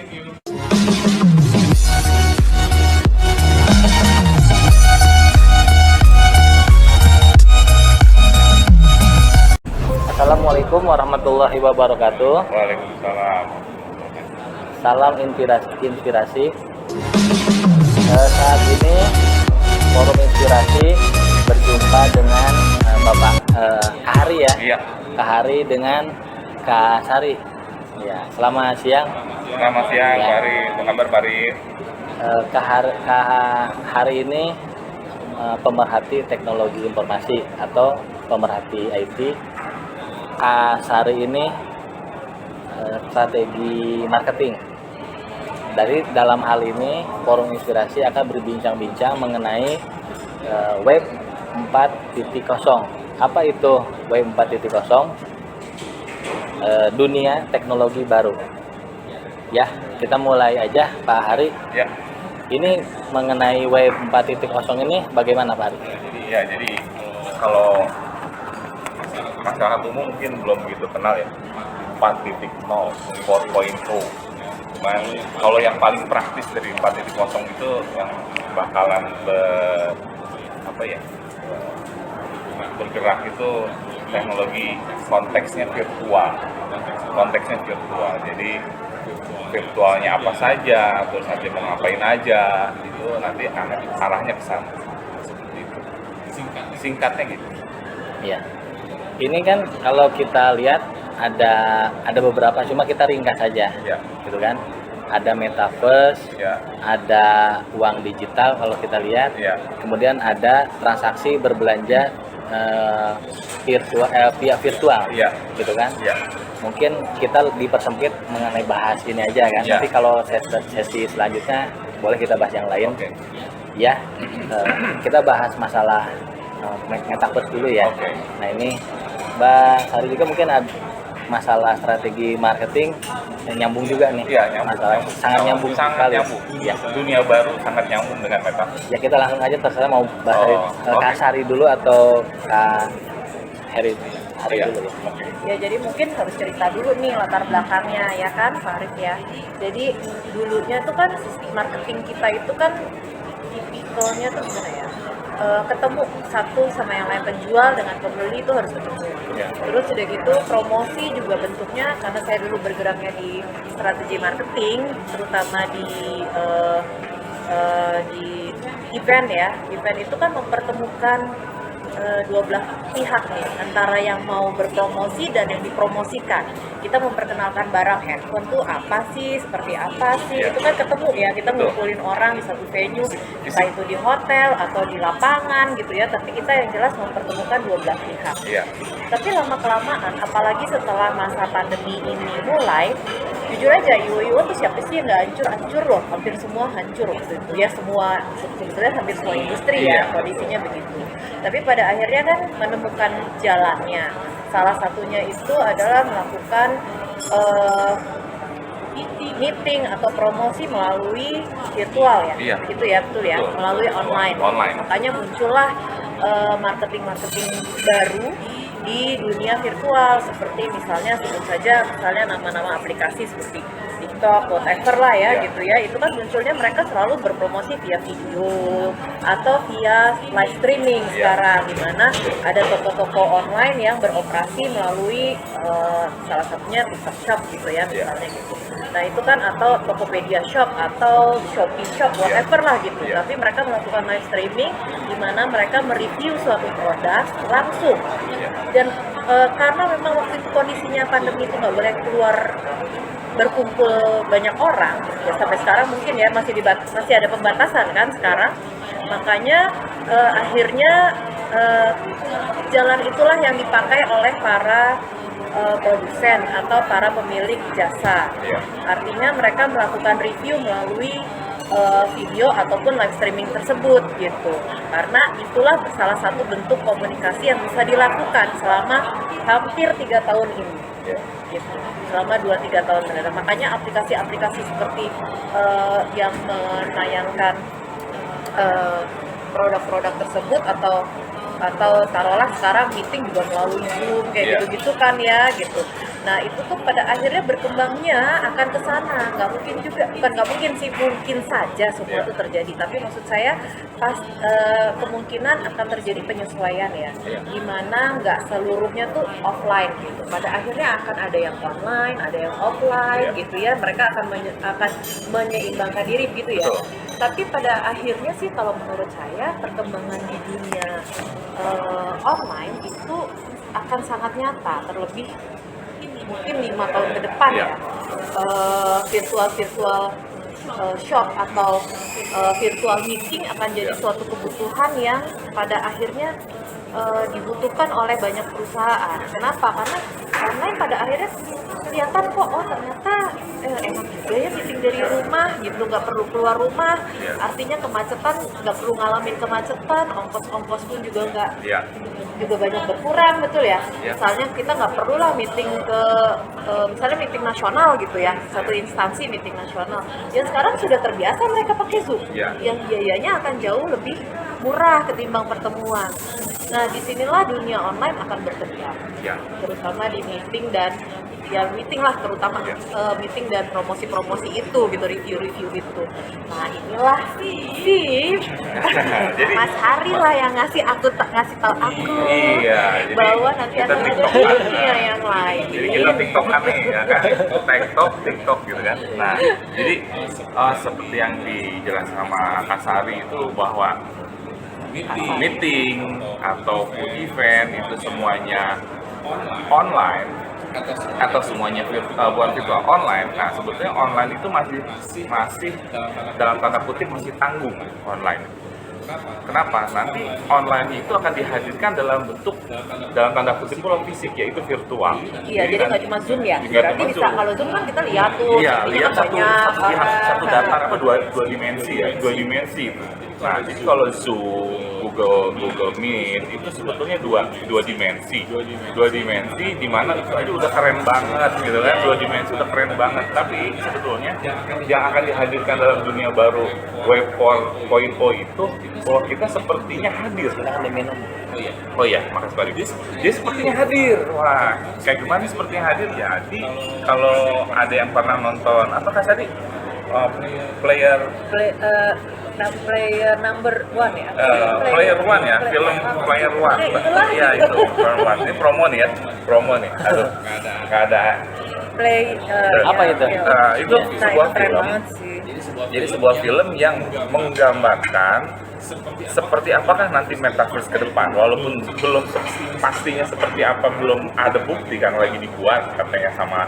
Assalamualaikum warahmatullahi wabarakatuh. Waalaikumsalam. Salam inspirasi. Saat ini Forum Inspirasi berjumpa dengan Bapak Kak Hari ya. Iya. Kak Hari dengan Kak Sari. Ya, selamat siang. Selamat siang, Ya. Pak Ari. Apa kabar, Pak Ari? Kak Hari ini pemerhati teknologi informasi atau pemerhati IT. Kak Sari ini strategi marketing. Dari dalam hal ini, Forum Inspirasi akan berbincang-bincang mengenai Web 4.0. Apa itu Web 4.0? Dunia teknologi baru. Ya, kita mulai aja, Pak Hari. Ya. Ini mengenai Web 4.0 ini bagaimana, Pak Hari? Ya, jadi kalau masyarakat umum mungkin belum begitu kenal ya 4.0, 4.0. Cuman kalau yang paling praktis dari 4.0 itu yang bakalan bergerak itu teknologi konteksnya virtual. Jadi virtualnya apa saja, terus nanti mau ngapain aja, itu nanti arahnya ke sana. Seperti itu. Singkatnya gitu. Ya. Ini kan kalau kita lihat ada beberapa, cuma kita ringkas saja. Ya. Gitu kan. Ada metaverse, Ya. ada uang digital kalau kita lihat. Ya. Kemudian ada transaksi berbelanja via virtual. Ya. Gitu kan. Ya. Mungkin kita dipersempit mengenai bahas ini aja kan. Ya. Nanti kalau sesi selanjutnya boleh kita bahas yang lain. Oke. Ya. Kita bahas masalah metaverse dulu ya. Oke. Nah, ini Mbak Sari juga mungkin ada masalah strategi marketing yang nyambung juga nih. Iya, nyambung. Masalah sangat nyambung sekali. Iya. Dunia baru sangat nyambung dengan metaverse. Ya, kita langsung aja, terserah mau bahas Oh, Kak oke. Sari dulu atau Kak Hari Iya. dulu ya. Oke. Ya, jadi mungkin harus cerita dulu nih latar belakangnya ya kan, Farid ya. Jadi dulunya tuh kan sistem marketing kita itu kan tipikalnya tuh gimana ya? Ketemu satu sama yang lain, penjual dengan pembeli itu harus ketemu. Ya. Terus udah gitu promosi juga bentuknya, karena saya dulu bergeraknya di strategi marketing, terutama di event ya. Event itu kan mempertemukan dua belah pihak nih, antara yang mau berpromosi dan yang dipromosikan. Kita memperkenalkan barang handphone tuh apa sih, seperti apa sih, Ya. itu kan ketemu ya, kita Betul. ngumpulin orang di satu venue, entah itu di hotel atau di lapangan gitu ya, tapi kita yang jelas mempertemukan dua belah pihak. Iya. Tapi lama-kelamaan, apalagi setelah masa pandemi ini mulai, jujur aja IO tuh siapa sih yang nggak hancur loh, hampir semua hancur waktu itu ya, sebetulnya hampir semua industri ya, Iya. kondisinya begitu. Tapi pada akhirnya kan menemukan jalannya. Salah satunya itu adalah melakukan meeting atau promosi melalui virtual ya. Iya. Itu ya, betul ya, Betul. melalui online. Online. Makanya muncullah marketing-marketing baru di dunia virtual, seperti misalnya sebut saja nama-nama aplikasi seperti TikTok, whatever lah ya, Iya. gitu ya. Itu kan munculnya mereka selalu berpromosi via video atau via live streaming Iya. sekarang, di mana ada toko-toko online yang beroperasi melalui salah satunya TikTok Shop gitu ya, misalnya gitu. Nah, itu kan, atau Tokopedia Shop atau Shopee Shop, whatever lah gitu. Iya. Tapi mereka melakukan live streaming di mana mereka mereview suatu produk langsung. Iya. Dan karena memang waktu itu kondisinya pandemi itu nggak boleh keluar berkumpul banyak orang ya, sampai sekarang mungkin ya masih ada pembatasan kan sekarang, makanya akhirnya jalan itulah yang dipakai oleh para produsen atau para pemilik jasa. Iya. Artinya mereka melakukan review melalui video ataupun live streaming tersebut gitu, karena itulah salah satu bentuk komunikasi yang bisa dilakukan selama hampir 3 tahun ini. Iya. Gitu. Selama 2-3 tahun mendatang. Makanya aplikasi-aplikasi seperti yang menayangkan produk-produk tersebut atau atau taruhlah sekarang meeting juga melalui Zoom kayak Iya. gitu-gitu kan ya gitu. Nah itu tuh pada akhirnya berkembangnya akan ke sana. Nggak mungkin juga, bukan nggak mungkin sih, mungkin saja semua Iya. itu terjadi. Tapi maksud saya kemungkinan akan terjadi penyesuaian ya, Iya. dimana nggak seluruhnya tuh offline gitu. Pada akhirnya akan ada yang online, ada yang offline Iya. gitu ya. Mereka akan akan menyeimbangkan diri gitu ya. Betul. Tapi pada akhirnya sih kalau menurut saya perkembangan di dunia online itu akan sangat nyata, terlebih mungkin 5 tahun ke depan Iya. ya. Virtual shop atau virtual meeting akan jadi Iya. suatu kebutuhan yang pada akhirnya dibutuhkan oleh banyak perusahaan. Kenapa? Karena online pada akhirnya kelihatan kok, oh ternyata enak juga ya meeting dari rumah gitu, nggak perlu keluar rumah. Iya. Artinya kemacetan, nggak perlu ngalamin kemacetan, ongkos-ongkos pun juga nggak Iya. juga banyak berkurang, betul ya. Iya. Misalnya kita nggak perlu lah meeting ke misalnya meeting nasional gitu ya, satu instansi meeting nasional yang sekarang sudah terbiasa mereka pakai Zoom, Iya. yang biayanya akan jauh lebih murah ketimbang pertemuan. Nah disinilah dunia online akan berkembang, Iya. terutama di meeting dan ya meeting lah, terutama Iya. meeting dan promosi-promosi itu gitu, review-review itu. Nah inilah sih Jadi Mas Hari lah yang ngasih tahu aku iya, jadi bahwa nanti kita akan ada TikTok-an. dunia yang lain. Jadi kita TikTokan nih ya kan, TikTok gitu kan. Nah, jadi seperti yang dijelaskan sama Kak Sari itu bahwa meeting ataupun event itu semuanya online atau semuanya bukan virtual online. Nah, sebetulnya online itu masih dalam tanda kutip masih tanggung online. Kenapa? Nanti online itu akan dihadirkan dalam bentuk dalam tanda kutip pula fisik, yaitu virtual. Iya, jadi nggak cuma Zoom ya. Nggak Berarti cuma bisa Zoom. kalau Zoom kan kita lihat tuh, Iya, ininya lihat kan satu banyak, satu datar apa dua dimensi ya, dua dimensi. Nah, jadi kalau Zoom, Google Meet itu sebetulnya dua dimensi, di mana itu aja udah keren banget gitu kan, dua dimensi udah keren banget. Tapi sebetulnya yang akan dihadirkan dalam dunia baru Web 4.0 itu bahwa kita sepertinya hadir. Silakan diminum. Oh iya, makasih Pak Ridis. Dia sepertinya hadir. Wah, kayak gimana sepertinya hadir? Jadi kalau ada yang pernah nonton, apakah tadi player player number one ya. Player One ya, film Player One. Itulah. Iya itu Player One. Ini promo nih ya, promo nih. Aduh, nggak ada. Apa itu? Itu sebuah keren film. banget sih. Jadi sebuah film yang menggambarkan seperti apakah nanti metaverse ke depan, walaupun belum pastinya seperti apa, belum ada bukti kan, lagi dibuat katanya sama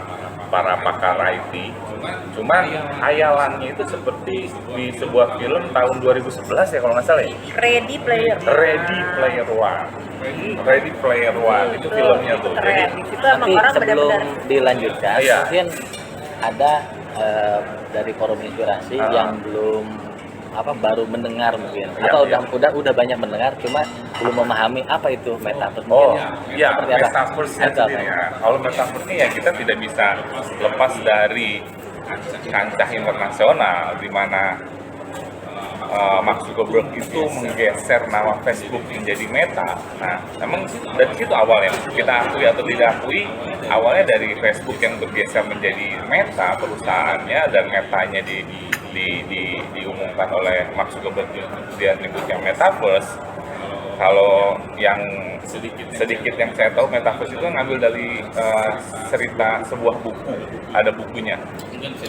para pakar IT. Cuman hayalannya itu seperti di sebuah film tahun 2011 ya kalau nggak salah ya, Ready Player. Ready Player One. Ready Player One itu filmnya tuh. Jadi Keren. Di situ emang Tapi orang sebelum benar-benar dilanjutkan, Iya. mungkin ada dari forum inspirasi yang belum baru mendengar mungkin, Iya, atau iya. udah banyak mendengar cuma belum memahami apa itu metaverse. Oh, Mungkin ya, seperti apa? metaverse-nya Ada sendiri apa? ya. Kalau metaverse-nya ya kita tidak bisa lepas dari kancah internasional di mana Mark Zuckerberg itu menggeser nama Facebook menjadi Meta. Nah, memang dari situ awalnya kita akui atau tidak akui, awalnya dari Facebook yang bergeser menjadi Meta perusahaannya, dan Metanya diumumkan oleh Mark Zuckerberg, dia menyebutnya Metaverse. Kalau yang sedikit yang saya tahu, Metaverse itu ngambil dari cerita sebuah buku, ada bukunya.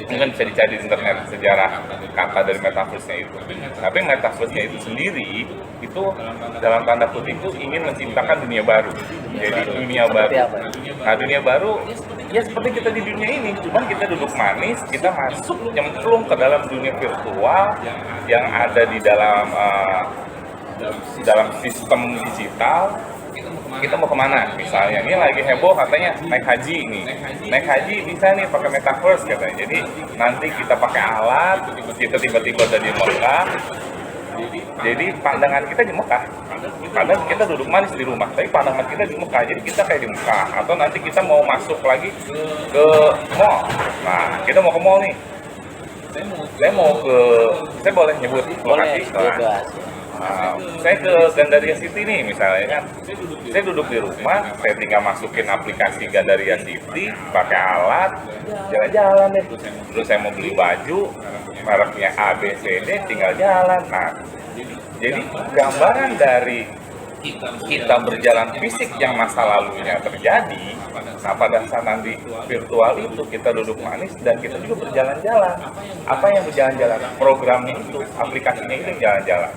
Mungkin bisa dicari di internet sejarah kata dari Metaverse-nya itu. Tapi Metaverse-nya itu sendiri itu dalam tanda kutip itu ingin menciptakan dunia baru. Jadi dunia Seperti baru. apa? Nah, dunia baru ya seperti kita di dunia ini, cuman kita duduk manis, kita masuk nyemplung ke dalam dunia virtual yang ada di dalam sistem digital. Kita mau kemana? Misalnya, ini lagi heboh katanya naik haji nih. Naik haji bisa nih pakai metaverse katanya. Jadi nanti kita pakai alat, kita tiba-tiba udah di Mekah. Jadi pandangan kita di Mekah. Kadang kita duduk manis di rumah, tapi pandangan kita di Mekah. Jadi kita kayak di Mekah. Atau nanti kita mau masuk lagi ke mall. Nah, kita mau ke mall nih. Saya boleh nyebut Boleh, lokasi. bebas. Saya ke Gandaria City nih misalnya kan, saya duduk di rumah, saya tinggal masukin aplikasi Gandaria City, pakai alat, jalan-jalan deh. Terus saya mau beli baju, mereknya A, B, C, D, tinggal jalan. Nah, jadi gambaran dari kita berjalan fisik yang masa lalunya terjadi, nah pada saat nanti virtual itu kita duduk manis dan kita juga berjalan-jalan. Apa yang berjalan-jalan? Programnya itu, aplikasinya itu jalan-jalan.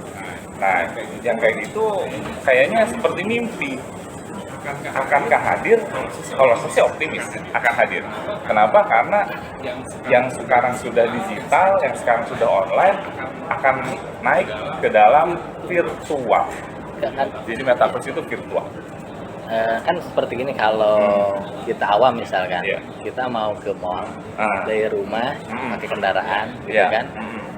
Nah, yang kayak gitu kayaknya seperti mimpi. Akankah hadir? Kalau saya sih optimis akan hadir. Kenapa? Karena yang sekarang sudah digital, yang sekarang sudah online akan naik ke dalam virtual. Jadi metaverse itu virtual. Kan seperti gini, kalau kita awam misalkan, Iya. kita mau ke mall Ah. dari rumah pakai kendaraan, gitu Iya. kan,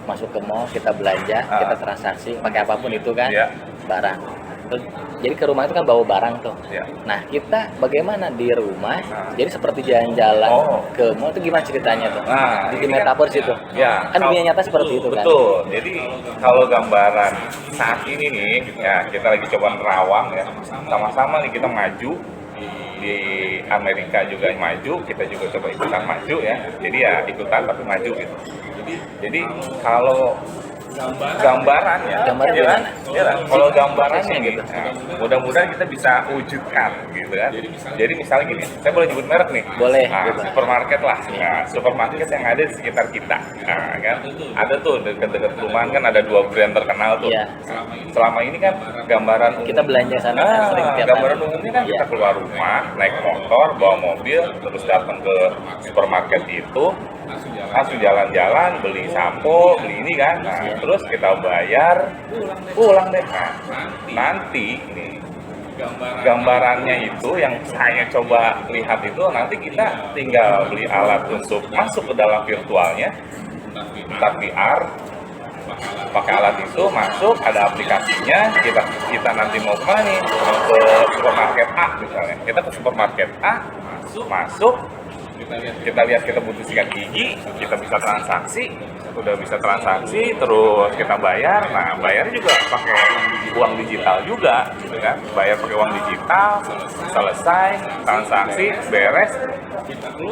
masuk ke mall, kita belanja, kita transaksi pakai apapun itu kan, Iya. barang. Terus, jadi ke rumah itu kan bawa barang tuh. Iya. Nah, kita bagaimana di rumah? Jadi seperti jalan-jalan Oh. ke mall itu gimana ceritanya tuh? Nah, Di ini metaverse itu. Ya, Kan dunia nyata seperti itu kan. betul. Jadi kalau gambaran saat ini nih, ya kita lagi coba nerawang ya, sama-sama nih kita maju di Amerika juga maju, kita juga coba ikutan maju ya. Jadi ya ikutan tapi maju gitu. Jadi kalau gambarannya, Gambar ya kan? gimana? Ya kan? Kalau gambarannya Prosesnya gitu, gitu. nah, mudah-mudahan kita bisa wujudkan gitu kan. Jadi misalnya gini, saya boleh nyebut merek nih. Boleh, Nah, gitu. supermarket lah. Nah, supermarket yang ada di sekitar kita. Nah, kan ada tuh dekat-dekat perumahan kan ada 2 brand terkenal tuh. Iya. Nah, selama ini kan gambaran Kita belanja sana kan sering tiap gambaran hari. umumnya kan Iya. kita keluar rumah, naik motor, bawa mobil, terus datang ke supermarket itu, langsung jalan-jalan, beli sampo, beli ini kan, nah, Iya. terus kita bayar, pulang deh. Nah, nanti nih gambarannya itu yang saya coba lihat itu nanti kita tinggal beli alat untuk masuk ke dalam virtualnya, entah VR, pakai alat itu masuk, ada aplikasinya, kita nanti mau kemana nih, mau ke supermarket A misalnya, kita ke supermarket A, masuk, kita lihat kita butuh sikat gigi, kita bisa transaksi, udah bisa transaksi, terus kita bayar. Nah, bayarnya juga pakai uang digital juga, gitu kan? Bayar pakai uang digital, selesai transaksi, beres,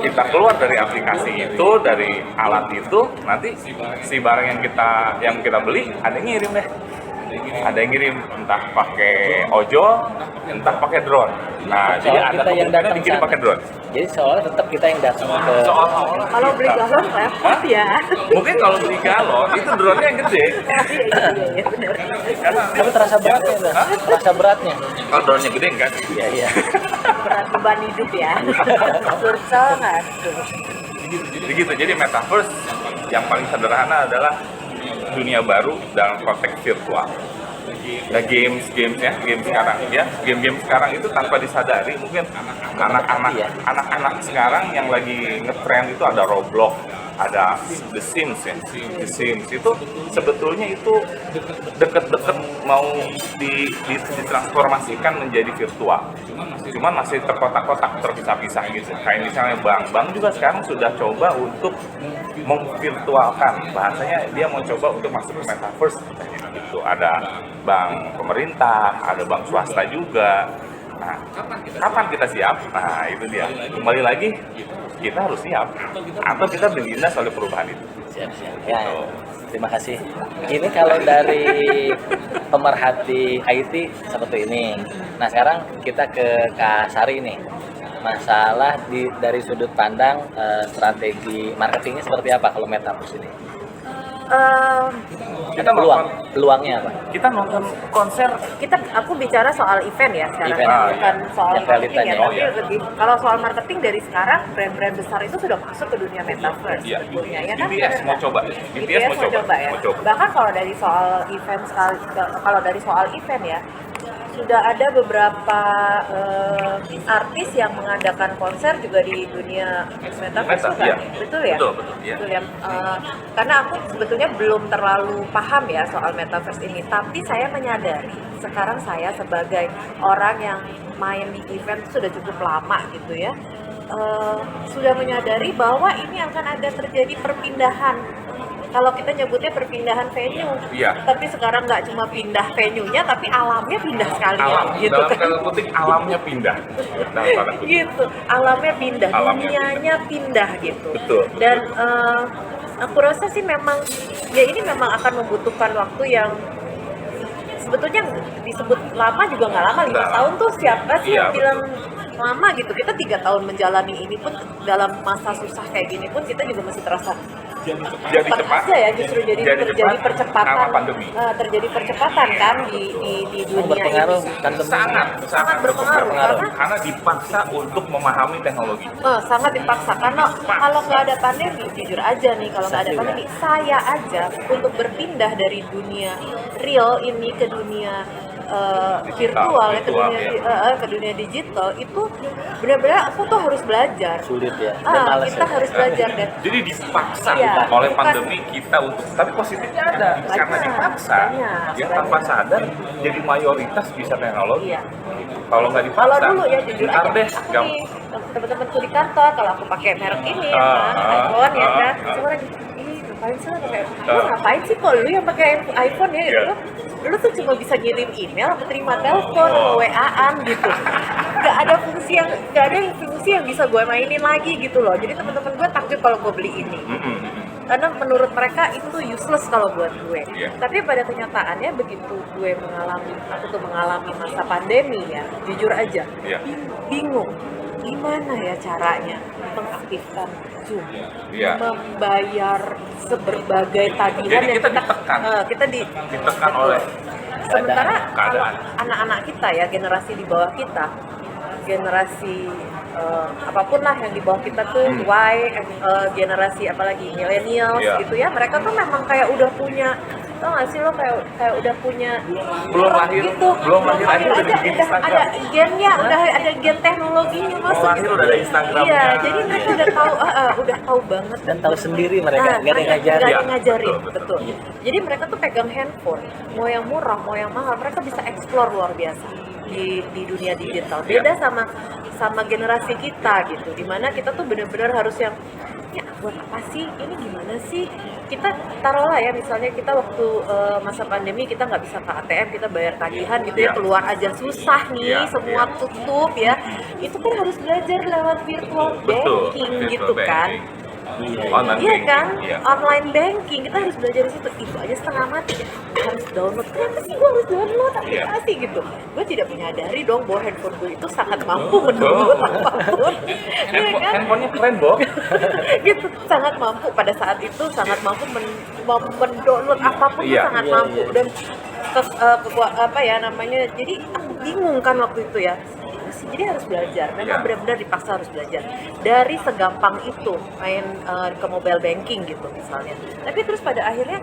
kita keluar dari aplikasi itu, dari alat itu, nanti si barang yang kita beli ada yang ngirim deh. Ada yang ngirim entah pakai ojol, entah pakai drone. Nah, jadi Soal ada kita yang kemungkinan datang dikirim sana. pakai drone. Jadi seolah tetap kita yang datang ke Seolah-olah Kalau beli kita- galon repot ya. mungkin kalau beli galon itu drone-nya yang gede. Iya, benar. Karena tapi terasa beratnya tuh. Hah? Terasa beratnya. kalau drone-nya gede enggak. Iya, iya. Berat beban hidup ya. Absurd banget. Begitu. Jadi metaverse yang paling sederhana adalah dunia baru dalam konteks virtual. Nah, game sekarang itu tanpa disadari mungkin Iya. anak-anak sekarang yang lagi ngetrend itu ada Roblox, ada The Sims ya. The Sims itu sebetulnya itu deket-deket mau ditransformasikan menjadi virtual. Cuman masih terkotak-kotak, terpisah-pisah gitu. Kayak misalnya bank juga sekarang sudah coba untuk memvirtualkan, bahasanya dia mau coba untuk masuk ke metaverse. Itu ada bank pemerintah, ada bank swasta juga. Nah, kapan kita siap? Nah, itu dia. Kembali lagi, kita harus siap atau kita dilindas oleh perubahan itu. Siap-siap. Ya, terima kasih. Ini kalau dari pemerhati IT seperti ini. Nah, sekarang kita ke Kak Sari nih. Masalah dari sudut pandang strategi marketingnya seperti apa kalau metaverse ini? Kita Peluangnya apa? kita nonton konser. Aku bicara soal event ya sekarang, Event. bukan soal Yang marketing ya, realitanya. Oh, tapi iya. lebih kalau soal marketing dari sekarang brand-brand besar itu sudah masuk ke dunia metaverse Iya. sebetulnya ya kan? BTS mau coba. BTS mau coba ya. Mau coba. Bahkan kalau dari soal event kalau dari soal event ya, sudah ada beberapa artis yang mengadakan konser juga di dunia metaverse Meta, bukan? iya. Betul ya? Betul, iya. Betul ya. Karena aku sebetulnya belum terlalu paham ya soal metaverse ini, tapi saya menyadari sekarang saya sebagai orang yang main di event sudah cukup lama gitu ya, sudah menyadari bahwa ini akan ada terjadi perpindahan kalau kita nyebutnya perpindahan venue, Iya. tapi sekarang nggak cuma pindah venue-nya, tapi alamnya pindah sekalian, Alam, gitu dalam kan. tanda kutip alamnya pindah. Dalam tanda kutip. Gitu, alamnya pindah, Alamnya dunianya pindah gitu. Betul. Dan aku rasa sih memang ya ini memang akan membutuhkan waktu yang sebetulnya disebut lama juga nggak lama, 5 Nggak. tahun tuh siapa sih Iya, yang bilang lama gitu. Kita 3 tahun menjalani ini pun dalam masa susah kayak gini pun kita juga masih terasa Jadi cepat cepat. aja ya, justru jadi Jadi terjadi cepat percepatan karena pandemi. terjadi percepatan kan di dunia berpengaruh ini. pandemi. Sangat berpengaruh karena dipaksa untuk memahami teknologi. Sangat dipaksa karena kalau nggak ada pandemi, jujur aja nih, kalau nggak ada Sakit, pandemi, saya aja untuk berpindah dari dunia real ini ke dunia virtual, ya, ke dunia digital itu benar-benar aku tuh harus belajar. Sulit ya, dan males Kita ya. harus belajar dan Jadi dipaksa Iya, oleh bukan- pandemi kita untuk, tapi positifnya ada karena Banyak, dipaksa. banyak, Ya tanpa sadar jadi mayoritas bisa teknologi. iya. Kalau nggak dipaksa, Kalau dulu ya jujur ntar aja, deh, aku nih teman-temanku di kantor, kalau aku pakai merek ini iPhone ya kan, semua lagi, ih ngapain sih lo pakai, lu ngapain sih kok lu yang pakai iPhone ya, Iya. lu tuh cuma bisa ngirim email atau terima telepon, WA-an gitu, nggak ada fungsi yang bisa gue mainin lagi gitu loh. Jadi teman-teman gue takjub kalau gue beli ini, karena menurut mereka itu useless kalau buat gue. Iya. Tapi pada kenyataannya begitu gue aku mengalami masa pandemi ya, jujur aja, Iya. bingung gimana ya caranya mengaktifkan Zoom, Iya. membayar berbagai tagihan Jadi yang kita ditekan. Ditekan oleh sementara kalau keadaan. anak-anak kita ya, generasi di bawah kita, generasi apapun lah yang di bawah kita tuh generasi apalagi millennials Iya. gitu ya, mereka tuh memang kayak udah punya, tau gak sih lo, kayak udah punya Belum lahir, gitu, belum lahir aja udah bikin udah Instagram. ada gennya, udah ada gen teknologinya masuk lahir gitu. udah ada Instagramnya. Iya, jadi mereka udah tahu banget Dan tahu sendiri mereka, nggak ada yang nggak ngajarin. ada Iya, yang ngajarin, betul. betul. Jadi mereka tuh pegang handphone, mau yang murah, mau yang mahal, mereka bisa explore luar biasa di dunia digital. Beda sama generasi kita gitu, dimana kita tuh benar-benar harus yang ya buat apa sih, ini gimana sih, kita taruhlah ya misalnya kita waktu masa pandemi kita nggak bisa ke ATM, kita bayar tagihan gitu ya, Iya. keluar aja susah nih, Iya, semua iya. tutup ya, itu kan harus belajar lewat virtual Betul, banking virtual gitu kan. banking. Iya, Online Iya banking, kan, iya. online banking kita harus belajar di situ. Itu aja setengah mati. Harus download. Kenapa sih gue harus download aplikasi gitu? Gue tidak menyadari dong bahwa handphone gue itu sangat mampu mendownload apapun. Iya kan? Handphonenya keren, Bo. Gitu, sangat mampu pada saat itu, sangat mampu mendownload apapun tuh Iya. sangat Iya, mampu iya. dan apa ya namanya. Jadi aku bingung kan waktu itu ya. Jadi harus belajar, memang Iya. benar-benar dipaksa harus belajar. Dari segampang itu main ke mobile banking gitu misalnya. Tapi terus pada akhirnya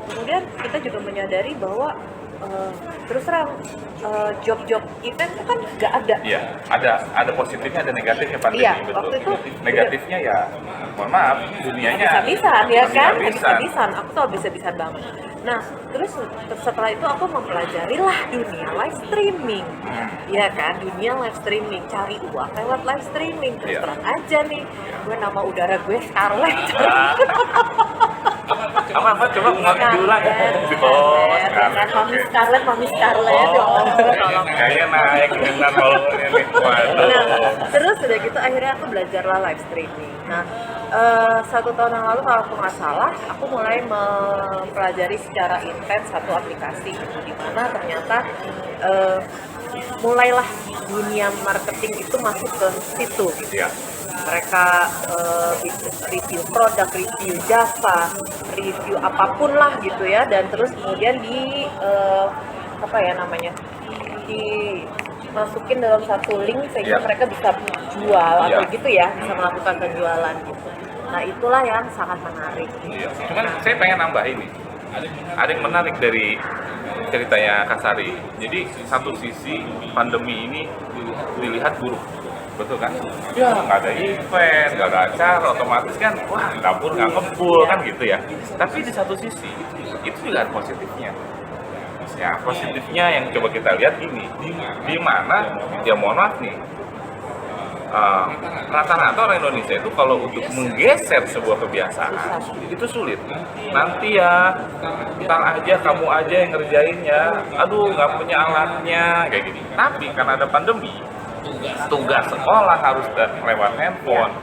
kemudian kita juga menyadari bahwa terus terang job-job event itu kan nggak ada. Iya, ada positifnya, ada negatifnya pandemi, Iya, betul. waktu itu Negatifnya ya, mohon maaf, dunianya Habis-habisan ya kan, habis-habisan. habis-habisan. Aku tuh habis-habisan banget. Nah, terus setelah itu aku mempelajari lah dunia live streaming, ya kan, dunia live streaming, cari uang lewat live streaming. Terus Iya. terang aja nih, gue nama udara gue Scarlett. Apa coba ngomong diulang. Oh, Scarlett, Scarlett, Mami oke. Scarlett, ya Oh, Allah, tolong. kayaknya naik dengan followernya nih. Waduh. Nah, terus udah gitu akhirnya aku belajarlah live streaming. Nah, 1 tahun yang lalu kalau aku nggak salah, aku mulai mempelajari secara intens satu aplikasi gitu, di mana ternyata mulailah dunia marketing itu masuk ke situ gitu. Iya. Mereka review produk, review jasa, review apapun lah gitu ya, dan terus kemudian apa ya namanya, dimasukin dalam satu link sehingga Iya. mereka bisa jual atau Iya. gitu ya, bisa melakukan penjualan gitu. Nah itulah yang sangat menarik. Iya. Cuman saya pengen nambah ini. Ada yang menarik dari ceritanya Kasari. Jadi satu sisi pandemi ini dilihat buruk, betul kan? Ya nggak ada event, nggak ada acara, otomatis kan, wah dapur nggak ngebul kan gitu ya. Tapi di satu sisi itu juga ada positifnya. Ya positifnya yang coba kita lihat ini, di mana ya mohon maaf nih, rata-rata orang Indonesia itu kalau untuk menggeser sebuah kebiasaan itu sulit. Nanti ya, ntar aja kamu aja yang ngerjain ya. Aduh, nggak punya alatnya kayak gini. Tapi karena ada pandemi, tugas sekolah harus lewat handphone,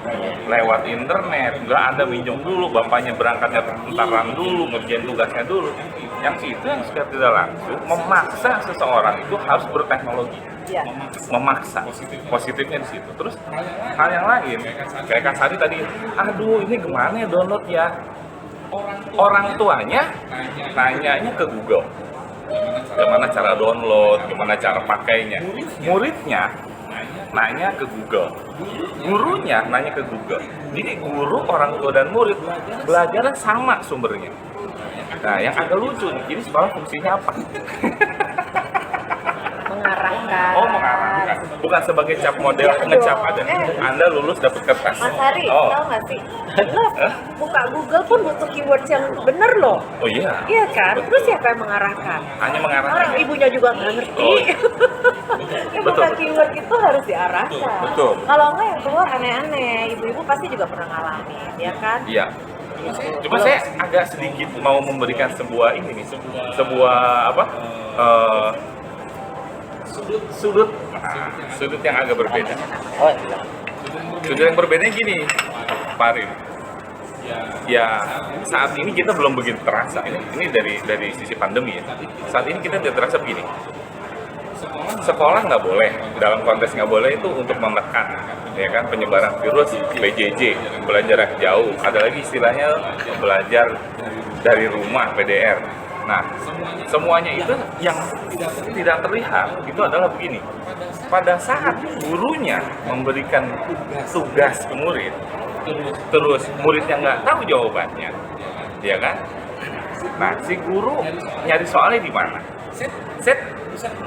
lewat internet, nggak ada minjem dulu, bapaknya berangkatnya tentaran dulu, ngerjain tugasnya dulu. Yang itu yang secara tidak langsung memaksa seseorang itu harus berteknologi. Ya. Memaksa, positifnya di situ. Terus hal yang lain, kayak Kak Sari tadi, aduh ini gimana ya download ya? Orang tuanya nanyanya ke Google, gimana cara download, gimana cara pakainya. Muridnya nanya ke Google, gurunya nanya ke Google. Jadi guru, orang tua dan murid belajarnya sama sumbernya. Nah, yang agak lucu nih, jadi sekolah fungsinya apa? Mengarahkan. Oh, mengarahkan. Bukan sebagai cap model Iya, ngecap dong. ada. Anda lulus dapat kertas. Mas Hari, Oh, tahu nggak sih? Lo buka Google pun butuh keywords yang bener loh. oh iya. Iya kan? Betul. Terus siapa yang mengarahkan? Hanya mengarahkan. Orang ibunya juga nggak ngerti. Oh. Yang Betul, buka betul. keyword itu harus diarahkan. Betul. Kalau enggak yang keluar aneh-aneh. Ibu-ibu pasti juga pernah ngalamin, ya kan? Iya. Cuma saya agak sedikit mau memberikan sebuah ini nih, sebuah apa? Sudut yang agak berbeda. Oh, iya. Sudut yang berbeda gini, Pak Arin. Ya, saat ini kita belum begitu terasa. Ini dari sisi pandemi ya. Saat ini kita tidak terasa begini. Sekolah nggak boleh, dalam konteks nggak boleh itu untuk menekan, ya kan, penyebaran virus, PJJ, belajar jarak jauh. Ada lagi istilahnya belajar dari rumah, PDR. Nah, semuanya itu yang tidak terlihat itu adalah begini. Pada saat gurunya memberikan tugas ke murid, terus muridnya nggak tahu jawabannya, ya kan? Nah, si guru nyari soalnya di mana?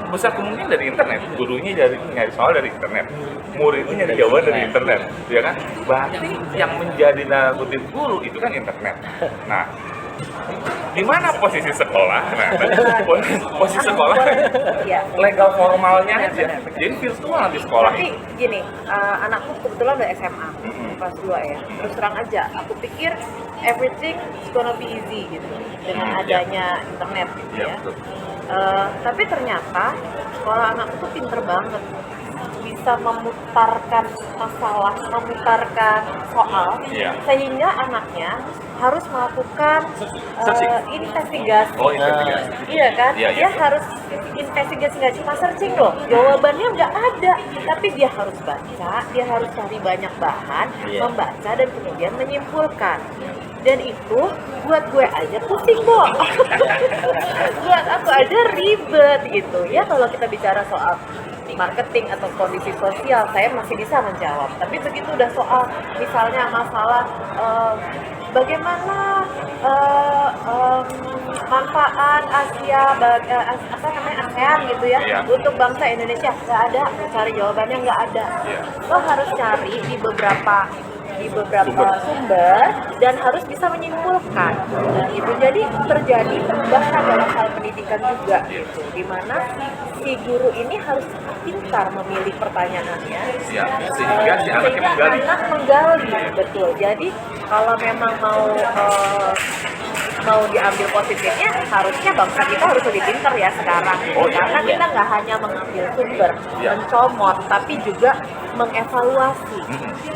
Besar kemungkinan dari internet. Gurunya nyari soal dari internet, muridnya nyari jawaban dari internet, ya kan? Berarti yang menjadi tanda kutip guru itu kan internet. Nah, di mana posisi sekolah? Nah, posisi sekolah Iya. legal formalnya aja. Jadi virtual di sekolah Tapi itu. gini, anakku kebetulan udah SMA, kelas 2 ya. Terus terang aja, aku pikir everything is gonna be easy gitu dengan adanya internet gitu Iya, ya. betul. Tapi ternyata sekolah anakku tuh pinter banget, bisa memutarkan masalah, memutarkan soal, Iya. sehingga anaknya harus melakukan investigasi. Oh, investigasi. Iya kan? Iya, Dia iya. harus investigasi, nggak cuma searching loh. Jawabannya nggak ada, tapi dia harus baca, dia harus cari banyak bahan, Iya. membaca dan kemudian menyimpulkan. Dan itu buat gue aja pusing, Bo. Buat aku aja ribet gitu. Ya kalau kita bicara soal marketing atau kondisi sosial, saya masih bisa menjawab. Tapi begitu udah soal misalnya masalah bagaimana manfaat ASEAN gitu ya, Iya. untuk bangsa Indonesia, nggak ada, cari jawabannya nggak ada. Iya. Lo harus cari di beberapa sumber dan harus bisa menyimpulkan. Nah, itu jadi terjadi perubahan dalam hal pendidikan juga gitu, di mana si guru ini harus pintar memilih pertanyaannya. Ya, sehingga si anaknya menggali. Anak menggali, betul. Jadi kalau memang mau diambil positifnya, harusnya bangsa kita harus lebih pintar ya sekarang. Oh, iya. Karena kita nggak hanya mengambil sumber, Iya. mencomot, tapi juga mengevaluasi,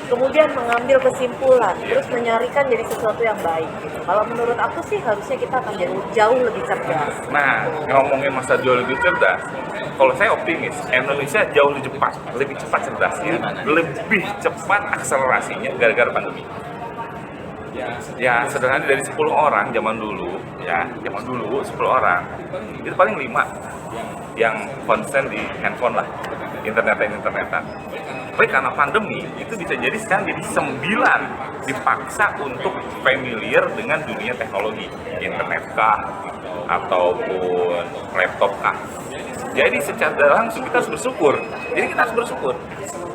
kemudian mengambil kesimpulan, terus menyarikan jadi sesuatu yang baik. Gitu. Kalau menurut aku sih harusnya kita akan jadi jauh lebih cerdas. Nah, ngomongin masa jauh lebih cerdas, kalau saya optimis, Indonesia jauh lebih cepat cerdasnya, lebih cepat akselerasinya gara-gara pandemi. Ya, sederhana dari 10 orang zaman dulu 10 orang, itu paling 5 yang konsen di handphone lah, internetan. Tapi karena pandemi, itu bisa jadi sekarang jadi 9 dipaksa untuk familiar dengan dunia teknologi, internet kah, ataupun laptop kah. Jadi secara langsung kita harus bersyukur.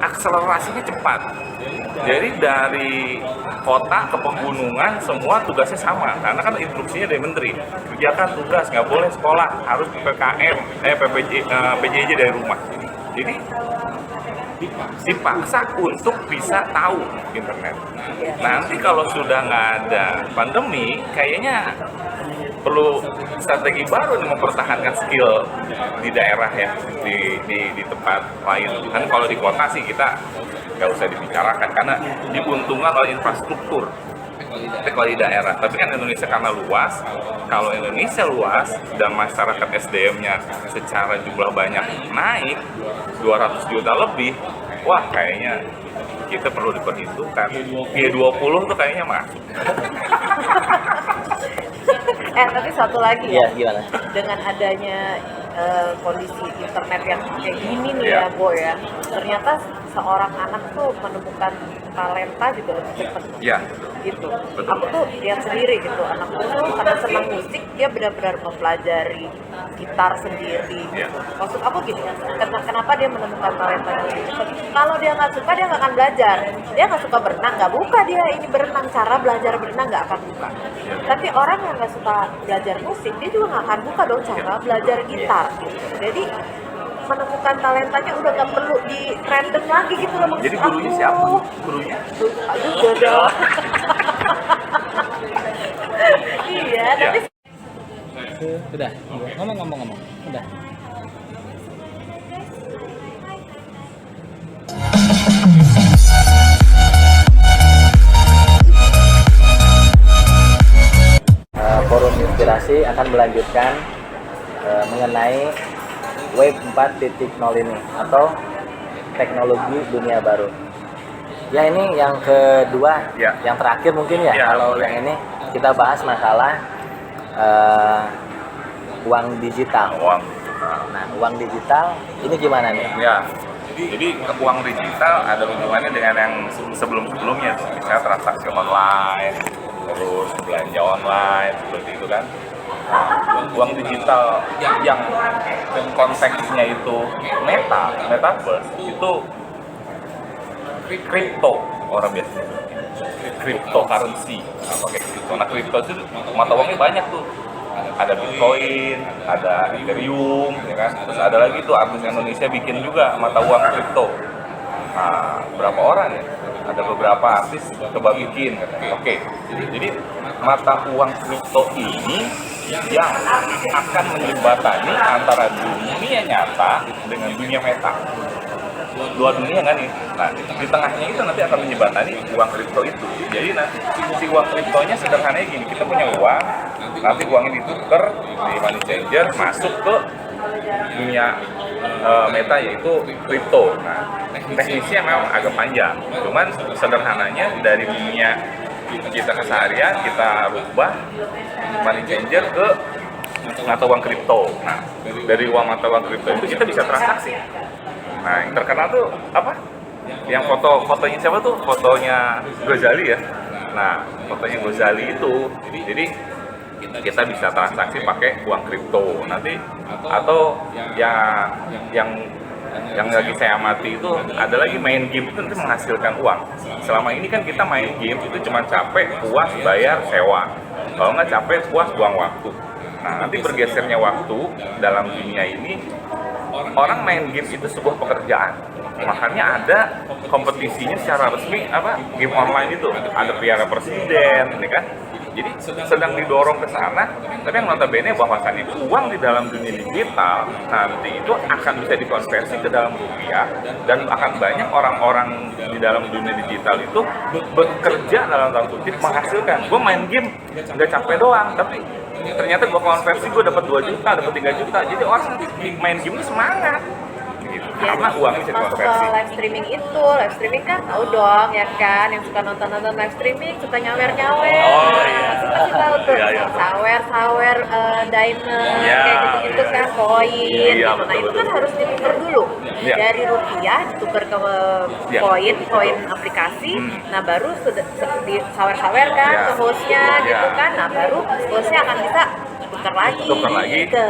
Akselerasinya cepat. Jadi dari kota ke pegunungan semua tugasnya sama, karena kan instruksinya dari menteri, kerjakan tugas, nggak boleh sekolah, harus PJJ dari rumah. Jadi dipaksa untuk bisa tahu internet. Nanti kalau sudah nggak ada pandemi, kayaknya perlu strategi baru nih mempertahankan skill di daerah ya, di tempat lain. Kan kalau di kota sih kita nggak usah dibicarakan karena diuntungkan oleh infrastruktur. Tapi kalau di daerah, tapi kan Indonesia karena luas, kalau Indonesia luas dan masyarakat SDM-nya secara jumlah banyak naik 200 juta lebih, wah kayaknya kita perlu diperhitungkan. G20 tuh kayaknya masuk. Tapi satu lagi Iya, ya, gimana? dengan adanya kondisi internet yang kayak gini nih Iya. ya, Bo ya, ternyata seorang anak tuh menemukan talenta juga lebih cepat. Ya, Gitu. Betul. Aku tuh lihat sendiri gitu, anakku tuh karena senang musik dia benar-benar mempelajari gitar sendiri. Iya. Gitu. Maksud aku gini, kenapa dia menemukan talentanya lebih cepat? Kalau dia nggak suka dia nggak akan belajar. Dia nggak suka berenang, nggak buka dia ini berenang, cara belajar berenang nggak akan buka. Tapi orang yang nggak suka belajar musik dia juga nggak akan buka dong cara belajar gitar. Gitu. Jadi menemukan talentanya udah nggak perlu di random lagi gitu loh. Maksud jadi gurunya aku. siapa? Gurunya? Aduh, jodoh. Iya, tapi Udah, ngomong. Udah. Forum Inspirasi akan melanjutkan mengenai Wave 4.0 ini atau teknologi dunia baru. Ya ini yang kedua, Ya. yang terakhir mungkin ya. Ya, Kalau boleh. yang ini kita bahas masalah uang digital. Uang. Nah, uang digital ini gimana nih? Ya, jadi uang digital ada hubungannya dengan yang sebelum-sebelumnya, misalnya transaksi online, terus belanja online, seperti itu kan. Nah, uang digital yang konteksnya itu metaverse, itu kripto orang biasanya, cryptocurrency, pakai kripto. Nah, kripto itu mata uangnya banyak tuh. Ada Bitcoin, ada Ethereum, ya kan? Terus ada lagi tuh artis Indonesia bikin juga mata uang kripto. Nah, berapa orang ya? Ada beberapa artis coba bikin. Oke, jadi mata uang kripto ini yang akan menjembatani antara dunia nyata dengan dunia meta. Dua dunia kan nih. Nah, di tengahnya itu nanti akan menjembatani uang kripto itu. Jadi nanti si uang kriptonya sederhananya gini, kita punya uang, nanti uangnya ditukar di money changer masuk ke dunia meta yaitu kripto. Nah, teknisnya memang agak panjang. Cuman sederhananya dari dunia kita keseharian kita rubah money changer ke mata uang kripto. Nah, dari uang mata uang kripto itu kita bisa transaksi. Nah, yang terkenal tuh apa? Yang fotonya siapa tuh? Fotonya Ghazali ya. Nah, fotonya Ghazali itu, jadi kita bisa transaksi pakai uang kripto nanti, atau yang lagi saya amati itu ada lagi main game itu nanti menghasilkan uang. Selama ini kan kita main game itu cuma capek, puas, bayar, sewa. Kalau nggak capek, puas, buang waktu. Nah, nanti bergesernya waktu dalam dunia ini, orang main game itu sebuah pekerjaan. Makanya ada kompetisinya secara resmi game online itu. Ada piala presiden, ini kan. Jadi sedang didorong ke sana, tapi yang notabene bahwasannya uang di dalam dunia digital nanti itu akan bisa dikonversi ke dalam rupiah, dan akan banyak orang-orang di dalam dunia digital itu bekerja dalam tanda kutip menghasilkan. Gue main game nggak capek doang, tapi ternyata gue konversi gue dapat 2 juta, dapat 3 juta. Jadi orang nanti main game itu semangat. Gitu. Karena uangnya bisa masuk ke dikonversi. live streaming kan tahu dong ya kan, yang suka nonton live streaming suka nyawer Oh, iya. pasti tahu tuh. Iya, iya. sawer diamond Iya, kayak gitu iya. kan, koin Iya, gitu. Nah betul, itu kan betul. harus ditukar dulu Iya. dari rupiah ditukar ke Iya, koin betul. aplikasi. Hmm. Nah baru sudah disawer-sawer kan Iya. ke hostnya Iya. gitu kan. Nah baru hostnya akan bisa tukar lagi ke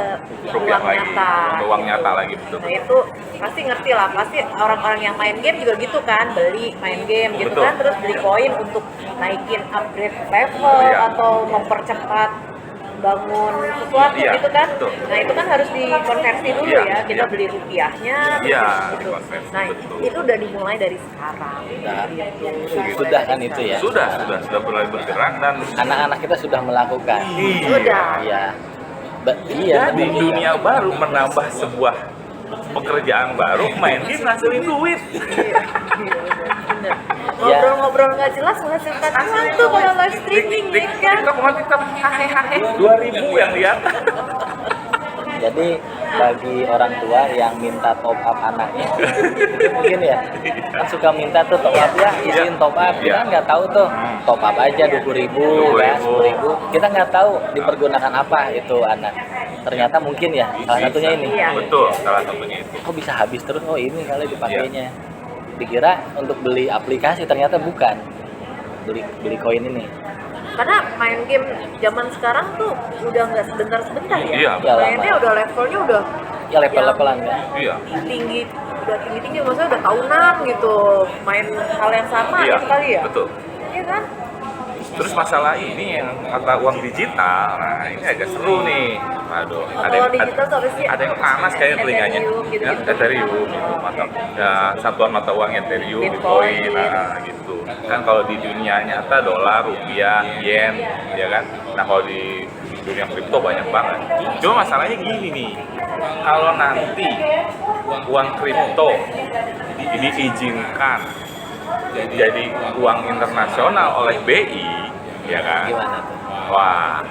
rupiah uang lagi, nyata. ke uang nyata lagi, betul. Nah itu pasti ngerti lah, pasti orang-orang yang main game juga gitu kan, beli main game gitu Betul. kan, terus beli koin untuk naikin upgrade level Iya. atau mempercepat bangun sesuatu Iya, gitu kan. betul. Nah itu kan harus dikonversi dulu Iya, ya, kita iya. beli rupiahnya Iya, gitu. dikonversi, Nah betul. itu udah dimulai dari sekarang. Nah, Gitu. sudah kan itu ya. Sudah mulai bergerak dan Anak-anak kita sudah melakukan. Sudah. Iya. Iya, jadi betul. dunia baru menambah sebuah pekerjaan baru, main game ngasilin duit. Iya, bener. Ngobrol-ngobrol nggak jelas menghasilkan uang tuh kalau live streaming ya kan. TikTok, hahe 2000 yang lihat. Jadi bagi orang tua yang minta top up anaknya, itu mungkin ya, kan suka minta tuh top up ya, izin top up. Kita Iya. nggak tahu tuh, top up aja 20.000 ya, 10.000. Kita nggak tahu dipergunakan apa itu anak. Ternyata mungkin ya, salah satunya ini. Iya. Betul, salah satunya itu. Kok bisa habis terus? Oh ini kali dipakainya. Dikira untuk beli aplikasi, ternyata bukan. Beli koin ini. Karena main game zaman sekarang tuh udah nggak sebentar-sebentar ya. Iya. Ya, Mainnya lama. udah levelnya udah Ya level-levelan ya. Iya. tinggi, udah tinggi-tinggi, maksudnya udah tahunan gitu. Main hal yang sama Iya, gitu kali ya. betul. Iya kan? Terus masalah ini yang kata uang digital, nah ini agak seru nih. Aduh, Kalau digital tuh apa sih? ada yang panas kayak telinganya. Ethereum gitu-gitu. Ya, Ethereum gitu, mata, ya, satuan mata uang Ethereum, Bitcoin. Bitcoin, nah gitu. Kan kalau di dunia nyata dolar, rupiah, yen, ya kan. Nah kalau di dunia kripto banyak banget. Cuma masalahnya gini nih, kalau nanti uang kripto diizinkan jadi uang internasional oleh BI, ya kan? Gimana tuh? Wah,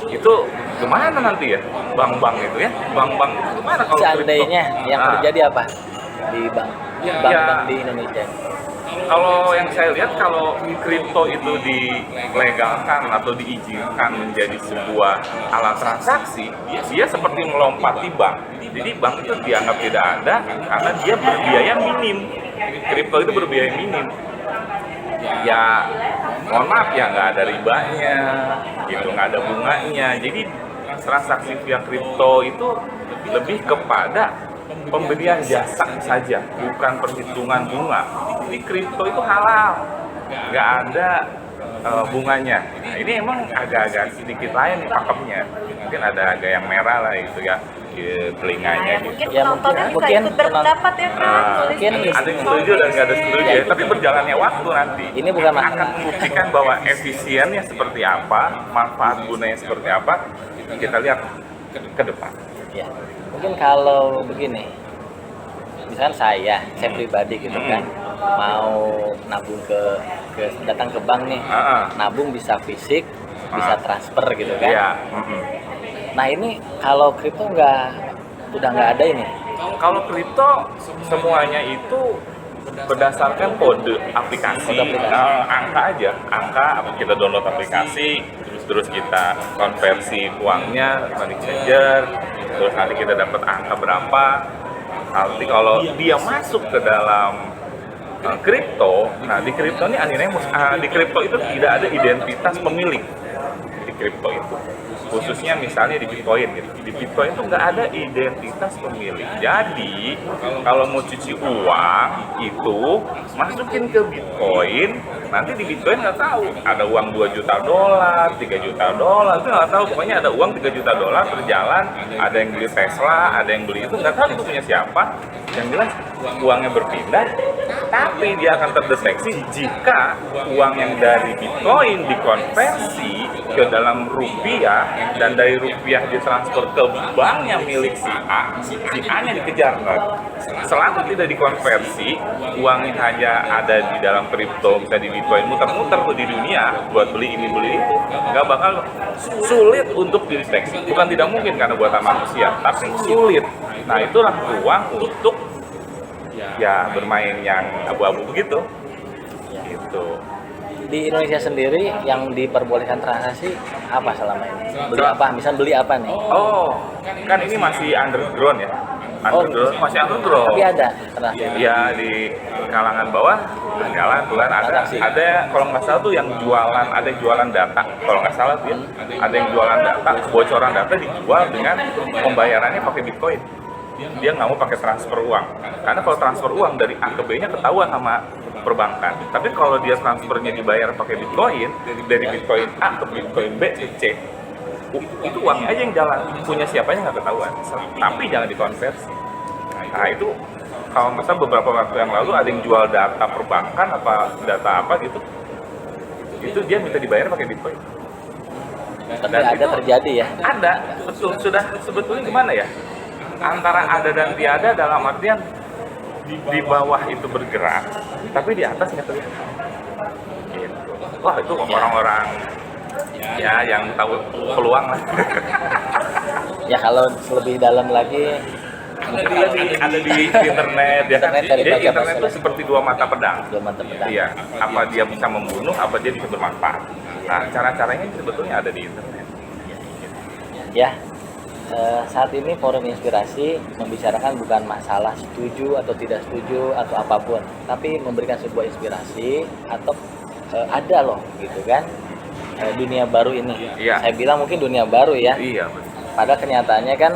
itu gimana nanti ya? Bank-bank itu ya? Bank-bank itu gimana kalau Seandainya kripto? yang Nah, terjadi apa di bank-bank di Indonesia? Kalau yang saya lihat kalau kripto itu dilegalkan atau diizinkan menjadi sebuah alat transaksi, dia seperti melompati bank. Jadi bank itu dianggap tidak ada karena dia berbiaya minim. Kripto itu berbiaya minim. Ya, mohon maaf ya nggak ada ribanya, gitu nggak ada bunganya. Jadi transaksi via kripto itu lebih kepada pemberian jasa saja, bukan perhitungan bunga. Jadi kripto itu halal, nggak ada bunganya. Nah, ini emang agak-agak sedikit lain pakemnya. Mungkin ada agak yang merah lah gitu ya di telinganya. Nah, Gitu. mungkin Ya, penontonnya bisa mungkin ikut berpendapat ya kan. Nah, tulis mungkin di ada yang setuju dan nggak ada setuju Ya, ya, tapi berjalannya waktu nanti Ini bukan akan masalah. membuktikan bahwa efisiennya seperti apa, manfaat gunanya seperti apa, kita lihat ke depan. Ya, mungkin kalau begini, misalkan saya pribadi gitu kan, mau nabung ke datang ke bank nih, nabung bisa fisik, bisa transfer gitu kan. Iya. Nah ini kalau kripto udah nggak ada ini. Kalau kripto semuanya itu berdasarkan kode aplikasi, Kode aplikasi. Angka aja, kita download aplikasi, terus kita konversi uangnya money changer, terus nanti kita dapat angka berapa. Nanti kalau dia masuk ke dalam kripto, nah di kripto ini akhirnya di kripto itu tidak ada identitas pemilik di kripto itu, khususnya misalnya di Bitcoin gitu. Di Bitcoin itu nggak ada identitas pemilik. Jadi kalau mau cuci uang itu masukin ke Bitcoin, nanti di Bitcoin nggak tahu ada uang 2 juta dolar, 3 juta dolar, itu nggak tahu. Pokoknya ada uang 3 juta dolar berjalan, ada yang beli Tesla, ada yang beli itu, nggak tahu itu punya siapa. Yang jelas uangnya berpindah, tapi dia akan terdeteksi jika uang yang dari Bitcoin dikonversi ke dalam rupiah dan dari rupiah ditransfer ke bank yang milik si A-nya dikejar. Selama tidak dikonversi, uang yang hanya ada di dalam kripto, bisa di Bitcoin, muter-muter tuh di dunia buat beli ini beli itu, nggak bakal, sulit untuk dideteksi. Bukan tidak mungkin karena buatan manusia, tapi sulit. Nah itulah ruang untuk ya bermain yang abu-abu begitu. Gitu. Di Indonesia sendiri yang diperbolehkan transaksi apa selama ini? Beli apa? Misal beli apa nih? Oh, kan ini masih underground ya? Underground, masih underground. Tapi ada transaksi. Ya di kalangan bawah jalan bulan ada kalau nggak salah tuh yang jualan, ada yang jualan data kalau nggak salah tuh ya, ada yang jualan data, kebocoran data dijual dengan pembayarannya pakai Bitcoin. Dia nggak mau pakai transfer uang, karena kalau transfer uang dari A ke B-nya ketahuan sama perbankan. Tapi kalau dia transfernya dibayar pakai Bitcoin, dari Bitcoin A ke Bitcoin B ke C, itu uangnya aja yang jalan, punya siapanya nggak ketahuan, tapi jangan dikonversi. Nah itu kalau nggak salah beberapa waktu yang lalu ada yang jual data perbankan apa data apa gitu, itu dia minta dibayar pakai Bitcoin. Tapi Dan ada itu terjadi ya. Ada, betul. Sudah sebetulnya gimana ya? Antara ada dan tiada dalam artian di bawah itu bergerak, tapi di atas nggak terlihat. Gitu. Wah itu orang-orang ya yang tahu peluang lah. Ya kalau lebih dalam lagi ada di internet ya kan. Internet dari Jadi baca internet itu bahasa. seperti dua mata pedang. belum mantap pedang. Iya, apa dia bisa membunuh, apa dia bisa bermanfaat. Nah, cara-caranya sebetulnya ada di internet. Ya, saat ini forum inspirasi membicarakan bukan masalah setuju atau tidak setuju atau apapun, tapi memberikan sebuah inspirasi atau ada loh gitu kan dunia baru ini. Iya. Saya bilang mungkin dunia baru ya. Iya, betul. Padahal kenyataannya kan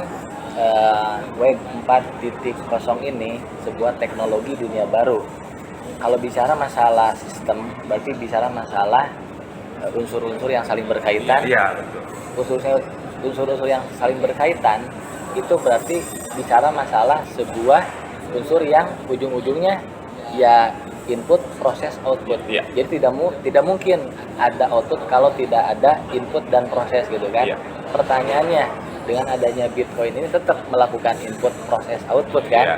Web 4.0 ini sebuah teknologi dunia baru. Kalau bicara masalah sistem, berarti bicara masalah unsur-unsur yang saling berkaitan. Iya, betul. Unsur-unsur yang saling berkaitan itu berarti bicara masalah sebuah unsur yang ujung-ujungnya ya input, proses, output. Iya. Jadi tidak mungkin ada output kalau tidak ada input dan proses gitu kan. Iya. Pertanyaannya, dengan adanya Bitcoin ini tetap melakukan input, proses, output kan. Iya.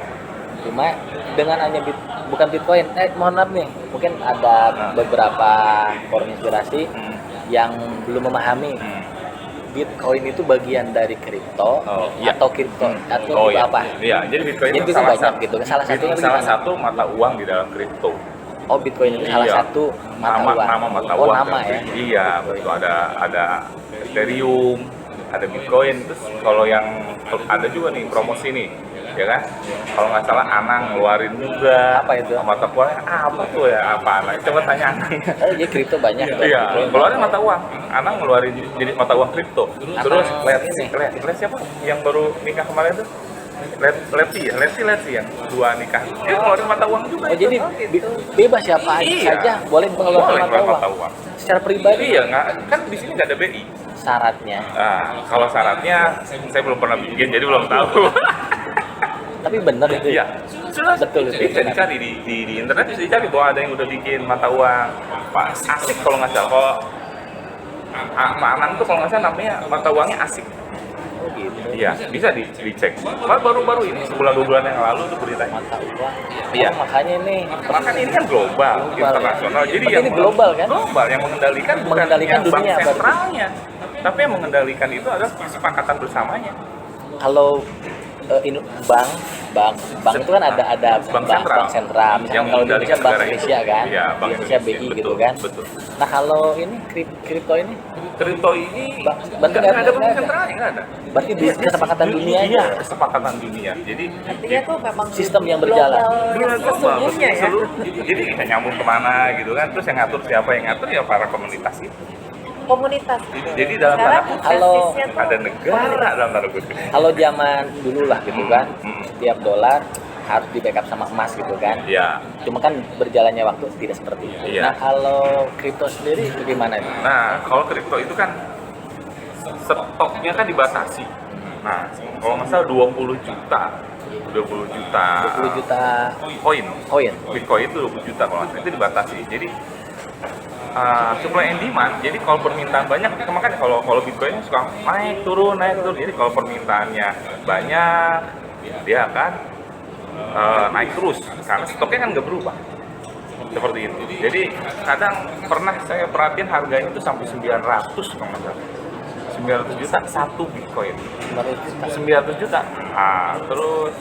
Cuma dengan hanya bukan Bitcoin, mohon maaf nih, mungkin ada beberapa forum inspirasi yang belum memahami Bitcoin itu bagian dari kripto iya. atau kripto atau itu iya. apa? Iya, jadi Bitcoin Jadi itu bisa salah banyak satu, gitu. Salah satunya itu salah gimana? satu mata uang di dalam kripto. Oh, Bitcoin itu salah Iya. satu mata uang. Nama mata Oh, uang. nama ya. Iya, betul. Ada Ethereum, ada Bitcoin. Terus kalau yang ada juga nih promosi nih, ya kan? Kalau nggak salah Anang ngeluarin juga. Apa itu? Mata uangnya apa tuh ya? Apa Anang? Coba tanya Anang. Jadi kripto banyak. Iya, keluarin mata uang. Anang ngeluarin jadi mata uang kripto. Terus lihat siapa yang baru nikah kemarin tuh? Leti yang dua nikah. Dia ngeluarin mata uang juga. Oh, jadi bebas siapa aja Iya. saja boleh mengeluarkan mata ngeluarin uang. mata uang. Secara pribadi Iya, nggak, kan di sini nggak ada BI. syaratnya. Nah, kalau syaratnya saya belum pernah bikin, jadi belum tahu. Tapi benar itu. Iya, sudah Betul itu. bisa dicari di internet, bisa dicari bahwa ada yang udah bikin mata uang. Pak Asik kalau nggak salah, kalau Pak Anang tuh kalau nggak salah namanya mata uangnya Asik. Oh gitu. Iya, bisa dicek. Baru-baru ini sebulan 2 bulan yang lalu tuh beritanya. Mata uang. Iya. Oh, makanya ini Makanya ini kan global, internasional. Jadi Berarti yang ini global kan? Global yang mengendalikan bukan Mengendalikan yang bank dunia berarti. sentralnya, tapi yang mengendalikan itu adalah kesepakatan bersamanya. kalau bank itu kan ada bank sentral. Misalnya Yang kalau Indonesia mengendalikan Bank negara Indonesia itu. kan, Iya, Bank Indonesia BI Indonesia. gitu Betul, kan. betul. Nah kalau ini kripto ini Kripto ini Bentuk nggak ada nggak bank ada. sentralnya, nggak ada. berarti kesepakatan dunia Iya, aja. kesepakatan dunia. Jadi Artinya tuh memang Sistem yang berjalan. sesungguhnya ya. Jadi kita nyambung kemana gitu kan, terus yang ngatur siapa yang ngatur ya para komunitas itu. Komunitas. Jadi dalam Sekarang tanda Kalau basisnya tuh ada negara dalam tanda kutip. Kalau zaman dulu lah gitu kan, Hmm. tiap dolar harus di backup sama emas gitu kan. Ya. Cuma kan berjalannya waktu tidak seperti itu. Iya. Nah kalau kripto sendiri bagaimana nih? Nah, kalau kripto itu kan stoknya kan dibatasi. Nah, kalau nggak salah 20 juta 20 juta koin. koin. Bitcoin itu 20 juta kalau nggak salah, itu dibatasi. Jadi supply and demand. Jadi kalau permintaan banyak, makanya kalau Bitcoin suka naik turun. Jadi kalau permintaannya banyak, dia akan naik terus karena stoknya kan nggak berubah. Seperti itu. Jadi kadang pernah saya perhatiin harganya itu sampai 900 kalau nggak salah. 900 juta satu Bitcoin. 900 juta. Terus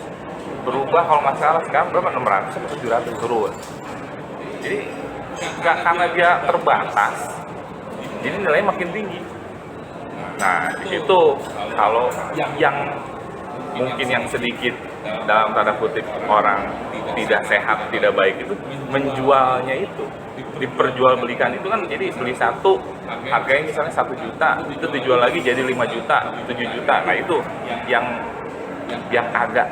berubah kalau nggak salah sekarang berapa? 600 sampai 700 turun. Jadi nggak, karena dia terbatas, jadi nilainya makin tinggi. Nah, di situ kalau yang mungkin yang sedikit dalam tanda kutip orang tidak sehat, tidak baik itu menjualnya itu, diperjualbelikan itu kan, jadi beli satu harganya misalnya 1 juta, itu dijual lagi jadi 5 juta, 7 juta. Nah itu yang agak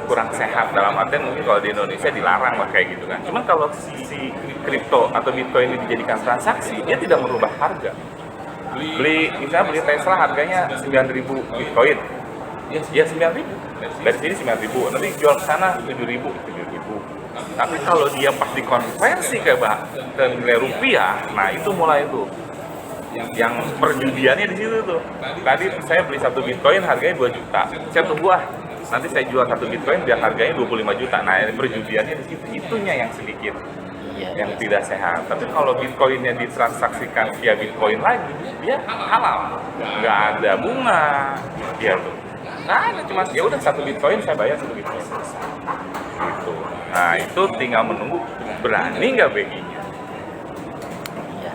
kurang sehat, dalam artian mungkin kalau di Indonesia dilarang lah kayak gitu kan. Cuman kalau si kripto atau Bitcoin ini dijadikan transaksi, dia tidak merubah harga. misalnya beli Tesla harganya 9.000 Bitcoin. Ya 9.000. Dari sini 9.000, nanti jual ke sana 7.000. Tapi kalau dia pas dikonversi ke nilai rupiah, nah itu mulai tuh yang perjudiannya di situ tuh. Tadi saya beli 1 Bitcoin harganya 2 juta. Saya tunggu nanti saya jual 1 Bitcoin biar harganya 25 juta. Nah, perjudiannya di situ. Itunya yang sedikit yang tidak sehat. Tapi kalau Bitcoinnya ditransaksikan via Bitcoin lagi, dia halal. Nggak ada bunga. Iya tuh. Nah, cuma ya udah 1 Bitcoin saya bayar 1 Bitcoin. Gitu. Nah, itu tinggal menunggu berani nggak BI-nya. Iya.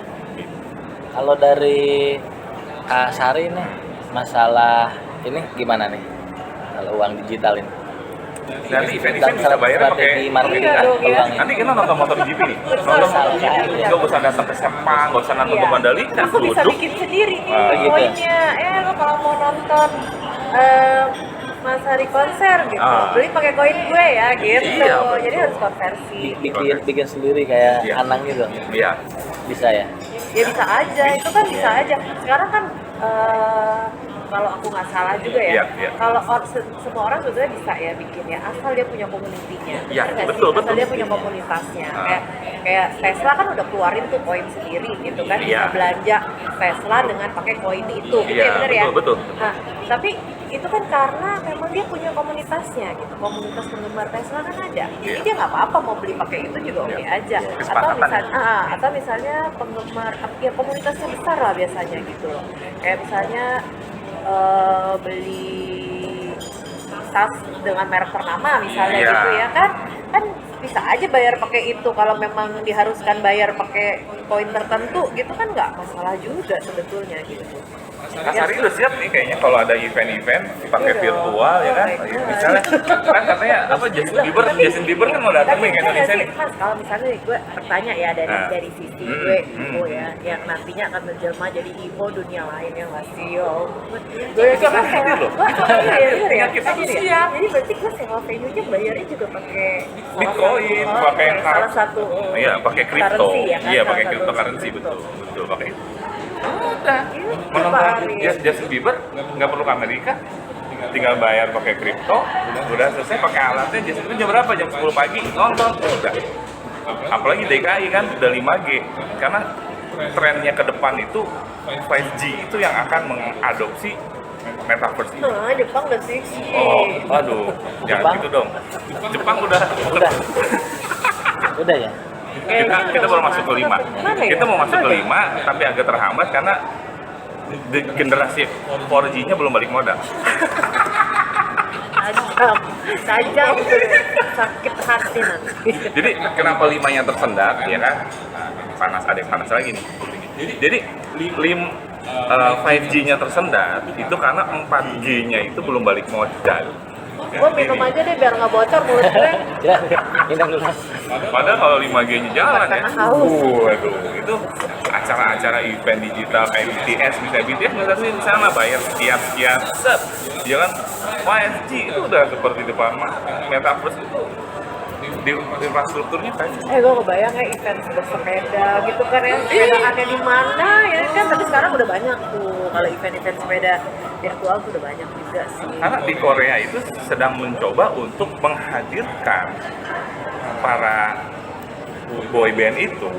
Kalau dari Kak Sari nih, masalah ini gimana nih? Kalau uang digital ini? Nanti event bisa bayar pakai marketing Iya dong, ya. Nanti kita nonton MotoGP nih. Nonton MotoGP nggak usah datang ke Sepang, nggak usah nonton ke Mandalika. Aku bisa Duduk. bikin sendiri nih gitu. poinnya. Lo kalau mau nonton Mas Hari konser gitu, beli pakai koin gue ya gitu. Iya, betul. Jadi harus konversi. Bikin sendiri kayak Iya. Anang gitu. Iya. Bisa ya? Ya bisa aja, itu kan bisa aja. Sekarang kan kalau aku nggak salah juga ya, Iya. kalau semua orang sebetulnya bisa ya bikin ya, asal dia punya komunitinya. Iya, Bener nggak betul, sih? Asal betul. dia punya komunitasnya. Kayak Tesla kan udah keluarin tuh koin sendiri gitu kan, bisa Iya. belanja Tesla dengan pakai koin itu, gitu Iya, ya bener ya. betul. Nah, tapi itu kan karena memang dia punya komunitasnya gitu, komunitas penggemar Tesla kan ada. Jadi Iya. dia nggak apa-apa mau beli pakai itu juga oke aja. Kesepakatan. Atau misalnya penggemar ya komunitasnya besar lah biasanya gitu loh. Kayak misalnya beli tas dengan merek ternama misalnya Iya. gitu ya kan bisa aja bayar pakai itu kalau memang diharuskan bayar pakai koin tertentu gitu kan nggak masalah juga sebetulnya gitu. Kak Sari udah siap nih kayaknya kalau ada event-event pakai Iya dong. virtual ya kan. Oh my God. Misalnya kan katanya apa Justin Bieber kan mau datang nih ke Indonesia nih. Mas, kalau misalnya gue bertanya ya dari sisi gue Ivo ya, yang nantinya akan menjelma jadi Ivo dunia lain yang masih gue Itu kan hadir loh. ya, Kita hadir ya. siap. Jadi berarti gue sewa venue-nya bayarnya juga pakai Bitcoin, pakai salah satu iya, pakai kripto. currency ya kan? Iya, Salah pakai satu cryptocurrency kripto. betul pakai itu. Udah. Pak Menonton Arif. Justin Bieber nggak perlu ke Amerika, tinggal bayar pakai kripto, udah selesai pakai alatnya. Justin Bieber jam berapa? Jam 10 pagi nonton udah. Apalagi DKI kan udah 5G, karena trennya ke depan itu 5G itu yang akan mengadopsi metaverse ini. Nah, Jepang udah sih. Oh, aduh, jangan Jepang? gitu dong. Jepang udah. Udah ya? Kita baru masuk ke 5. Mana ya? Kita mau masuk ke Ada. 5, tapi agak terhambat karena generasi 4G-nya belum balik modal. Tajam sakit hati nanti. Jadi kenapa 5-nya tersendat ya kan? Panas, ada yang panas lagi nih. Jadi 5G-nya tersendat itu karena 4G-nya itu belum balik modal. Gue minum aja deh biar nggak bocor mulut gue. Ya, minum dulu. Padahal kalau 5G-nya jalan ya. Karena haus. Waduh, itu acara-acara event digital kayak BTS, BTS nggak sih di sana bayar sekian, set, ya kan? 5G itu udah seperti depan metaverse itu di infrastrukturnya kan. Gue kebayang ya event bersepeda gitu kan ya, sepedaannya di mana ya kan, tapi sekarang udah banyak tuh kalau event-event sepeda virtual tuh udah banyak juga sih. Karena di Korea itu sedang mencoba untuk menghadirkan para boy band itu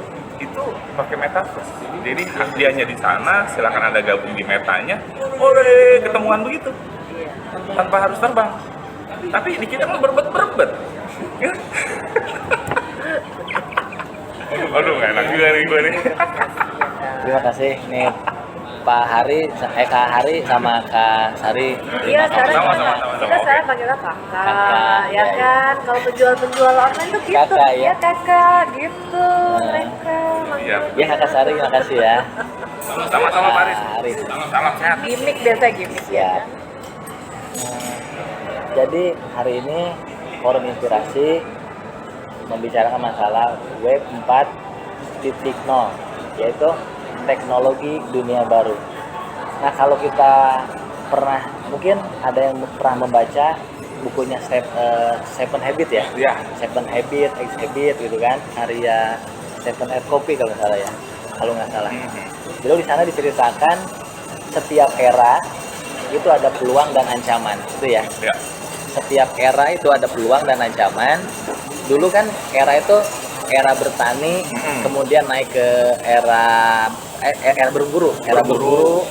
pakai metaverse. Jadi hadiahnya di sana, silakan Anda gabung di metanya, oleh ketemuan begitu Iya. tanpa harus terbang. Tapi di kita kan berbet. Aduh, nggak enak juga nih gue nih. Terima kasih nih Kak Hari sama Kak Sari. Iya, sekarang Sama-sama. kita sekarang panggilnya kakak, Kakak, ya iya. kan? Kalau penjual online tuh gitu, Kakak, ya. ya kakak, gitu mereka Iya. manggilnya. Ya Kak Sari, makasih ya. Sama-sama Pak Aris. Kak Aris. Salam sehat. Gimik biasa gimik ya. Ya. Jadi hari ini forum inspirasi membicarakan masalah Web 4.0, yaitu teknologi dunia baru. Nah, kalau kita mungkin ada yang pernah membaca bukunya Seven Habit ya? Iya. Seven Habit, X Habit gitu kan, karya Stephen R. Covey kalau nggak salah ya. kalau nggak salah. Jadi di sana diceritakan setiap era itu ada peluang dan ancaman, itu ya. Ya. Setiap era itu ada peluang dan ancaman. Dulu kan era itu era bertani, kemudian naik ke era berburu,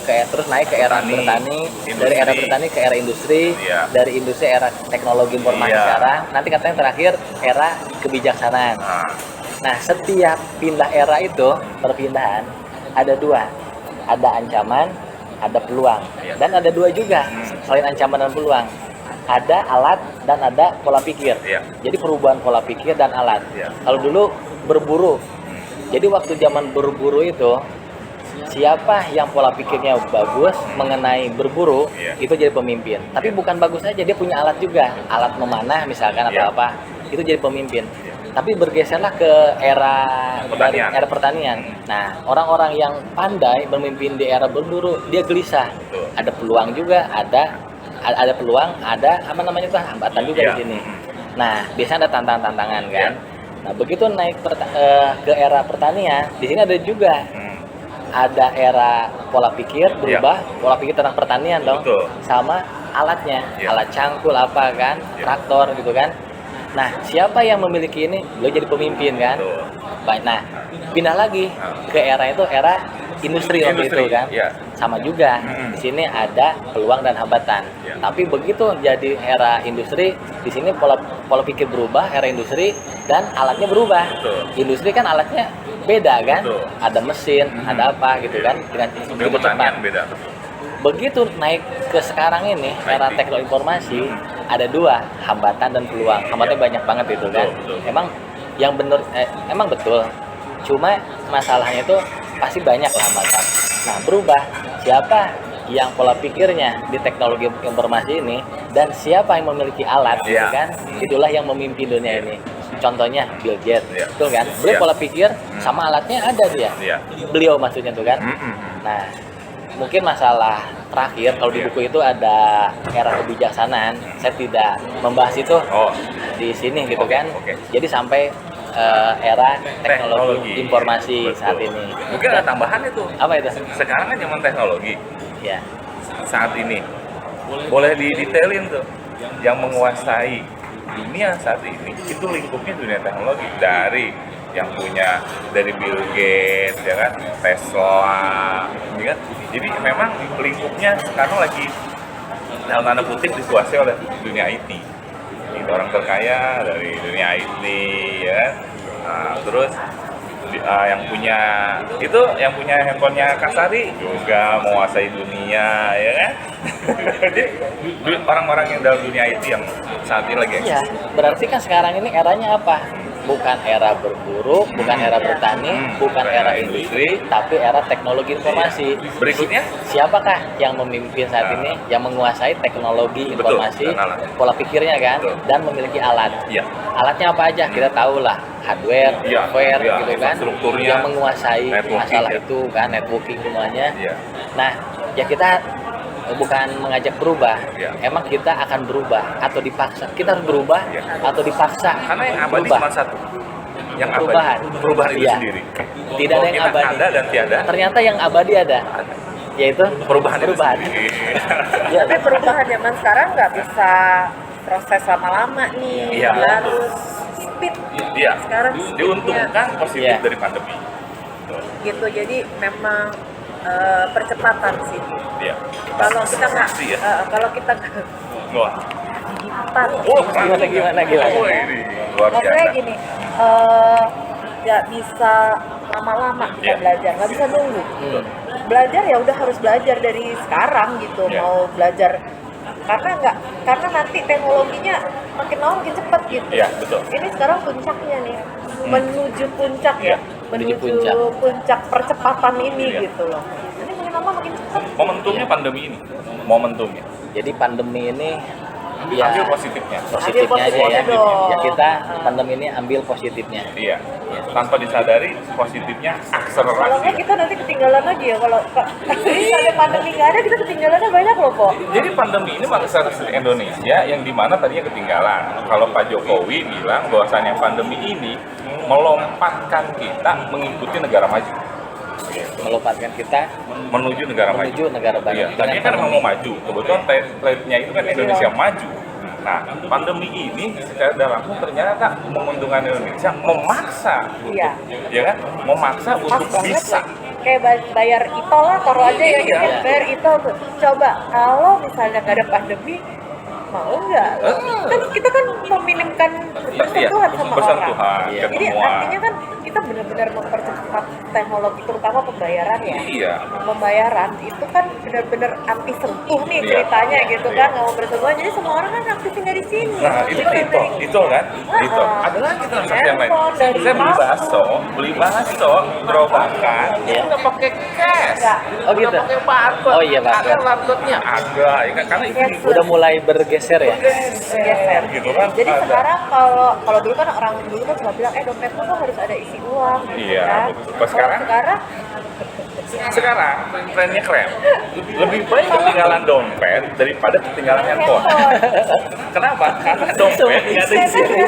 terus naik ke era bertani, dari era bertani ke era industri, Iya. dari industri era teknologi informasi Iya. sekarang, nanti katanya terakhir era kebijaksanaan. Nah, setiap pindah era itu perpindahan ada dua, ada ancaman, ada peluang, Iya. dan ada dua juga selain ancaman dan peluang. Ada alat dan ada pola pikir. Iya. Jadi perubahan pola pikir dan alat. Iya. Kalau dulu berburu, jadi waktu zaman berburu itu siapa yang pola pikirnya bagus mengenai berburu, Iya. itu jadi pemimpin. Tapi bukan bagus aja, dia punya alat juga, alat memanah misalkan atau Iya. apa, itu jadi pemimpin. Tapi bergeserlah ke era Pertanian. era pertanian. Nah, orang-orang yang pandai memimpin di era berburu, dia gelisah. Betul. Ada peluang juga, ada peluang, ada apa namanya tuh hambatan juga Iya. di sini. Nah, biasanya ada tantangan-tantangan kan. Nah, begitu naik ke era pertanian, di sini ada juga ada era pola pikir berubah, pola pikir tentang pertanian dong, Betul. sama alatnya, Iya. alat cangkul apa kan, traktor gitu kan. Nah, siapa yang memiliki ini, beliau jadi pemimpin kan. Betul. Baik, nah pindah lagi ke era itu era industri waktu itu kan, Iya. sama juga. Di sini ada peluang dan hambatan. Iya. Tapi begitu jadi era industri, di sini pola pikir berubah, era industri dan alatnya berubah. Betul. Industri kan alatnya beda kan, Betul. ada mesin, ada apa gitu kan, dengan Ilmu begitu cepat. pertanian beda. Begitu naik ke sekarang ini era IT. teknologi informasi, ada dua, hambatan dan peluang. Hambatannya banyak banget itu kan. Betul. Emang yang benar emang betul. Cuma masalahnya itu pasti banyak lah hambatan. Nah, berubah siapa yang pola pikirnya di teknologi informasi ini dan siapa yang memiliki alat gitu Iya. kan. Itulah yang memimpin dunia ini. Contohnya Bill Gates, Iya. betul kan? Beliau Iya. pola pikir sama alatnya ada dia. Iya. Beliau maksudnya tuh kan. Nah, mungkin masalah terakhir kalau di Iya. buku itu ada era kebijaksanaan. Saya tidak membahas itu Oh, di sini gitu Oke, kan. oke. Jadi sampai era teknologi informasi Betul. saat ini. Mungkin ada tambahan itu. Apa itu? Sekarang kan zaman teknologi Ya. saat ini. Boleh didetailin tuh. Yang menguasai dunia saat ini itu lingkupnya dunia teknologi, dari yang punya dari Bill Gates ya kan, Tesla, ya kan. Jadi memang lingkupnya sekarang lagi dalam tanda kutip dikuasai oleh dunia IT. Itu orang terkaya dari dunia IT ya kan. Nah, terus yang punya handphonenya Kasari juga menguasai dunia ya kan. Jadi orang-orang yang dalam dunia IT yang saat ini lagi Iya, eksis. berarti kan sekarang ini eranya apa? Bukan era berburu, bukan era bertani, bukan era industri, tapi era teknologi informasi. Berikutnya? Siapakah yang memimpin saat ini, yang menguasai teknologi Betul, informasi, dan alat. pola pikirnya kan, Betul. dan memiliki alat. Iya. Alatnya apa aja? Kita tahu lah, hardware, Iya, software, iya, gitu kan, infrastrukturnya, yang menguasai networking, masalah ya. itu kan, networking semuanya. Iya. Nah, ya kita bukan mengajak berubah, Iya. emang kita akan berubah atau dipaksa. Kita harus berubah Iya. atau dipaksa. Karena yang abadi berubah. cuma satu. Yang Perubahan. abadi, perubahan itu Iya. sendiri. Tidak ada Kalau yang kita abadi. ada dan tiada, Ternyata yang abadi ada, yaitu perubahan. itu perubahan. sendiri. Ya, Tapi perubahan zaman sekarang nggak bisa proses lama-lama nih, Iya, harus speed Iya. sekarang. Diuntungkan positif Iya. dari pandemi. Gitu, jadi memang percepatan sih. Iya. Kalau kita nggak, Pasti ya. kalau kita Wah. cepat, Oh, gimana? Oh, ini luar maksudnya biasa. gini, nggak bisa lama-lama kita Iya. belajar, nggak bisa nunggu. Belajar ya udah harus belajar dari sekarang gitu, Iya. mau belajar karena nanti teknologinya makin lama makin cepat gitu. Iya, betul. Ini sekarang puncaknya nih, menuju puncak Iya, ya, menuju menuju puncak percepatan ini Iya. gitu loh. Ini makin lama makin cepat. Momentumnya pandemi ini. Momentumnya. jadi pandemi ini ya Ambil positifnya. positifnya aja ya. positifnya dong. Ya kita pandemi ini ambil positifnya. Iya. Tanpa disadari positifnya Kalau akselerasi. nggak kita nanti ketinggalan lagi ya, kalau misalnya pandemi nggak ada kita ketinggalannya banyak loh kok. Jadi pandemi ini bangsa Indonesia yang dimana tadinya ketinggalan. Kalau Pak Jokowi bilang bahwasannya pandemi ini melompatkan kita mengikuti negara maju. melupatkan kita menuju negara maju. menuju negara baru. Iya, tadinya kan emang mau maju. Kebetulan trade-nya itu kan Indonesia maju. Nah, pandemi ini secara tidak langsung ternyata menguntungkan Indonesia memaksa untuk, Iya. ya kan, memaksa Pas untuk banget bisa. lagi. Kayak bayar ITOL lah, taruh aja ya, Iya. gitu. Bayar ITOL tuh. Coba kalau misalnya nggak ada pandemi, mau nggak? Kan kita kan meminimkan bersentuhan sama bersentuhan, orang. Iya. Jadi ketemuan. artinya kan kita benar-benar mempercepat teknologi, terutama pembayaran ya. Iya. Pembayaran itu kan benar-benar anti sentuh nih Iya. ceritanya gitu Iya. kan, nggak mau bersentuhan. Jadi semua orang kan aktifin dari sini. Nah, itu kan, itu. Ada lagi transaksi yang lain. Handphone dari Saya beli bakso, gerobakan, Iya. itu nggak pakai cash. Nggak. Oh gitu. Nggak pakai barcode. Oh iya, barcode. Ada barcode-nya. Ada, ya kan? Karena itu Yes. Udah mulai bergeser ya. Geser. gitu kan. Jadi ada. sekarang kalau dulu kan orang dulu kan cuma bilang dompetmu tuh harus ada isi uang gitu Iya, kan. betul. Kalau Kalau sekarang? Sekarang trennya keren. Lebih baik ketinggalan dompet daripada ketinggalan handphone. Kenapa? Karena dompet nggak ada isinya.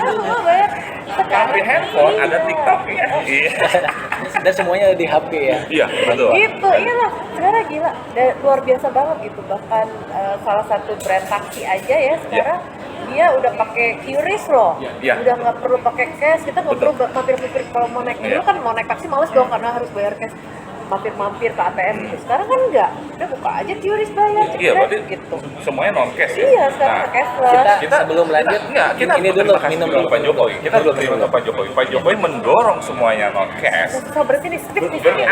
Tapi handphone ada TikTok-nya. Iya. Dan semuanya di HP ya. Iya, betul. Gitu, iyalah. Sekarang gila, luar biasa banget gitu. Bahkan salah satu brand taksi aja ya sekarang dia udah pakai QRIS loh. Iya. Udah nggak perlu pakai cash. Kita nggak perlu Betul. mampir-mampir kalau mau naik. Dulu Iya. kan mau naik taksi males dong karena harus bayar cash. Mampir-mampir ke ATM gitu. Sekarang kan enggak. Udah buka aja QRIS bayar. Iya, cepet, berarti gitu. semuanya non cash ya. Iya, sekarang Nah, cashless. Kita sebelum lanjut, kita ini harus dulu berterima kasih minum dulu dulu. Pak Jokowi. Kita harus berterima kasih Pak Jokowi. Pak Jokowi mendorong semuanya non cash. Susah berarti nih, stick di sini.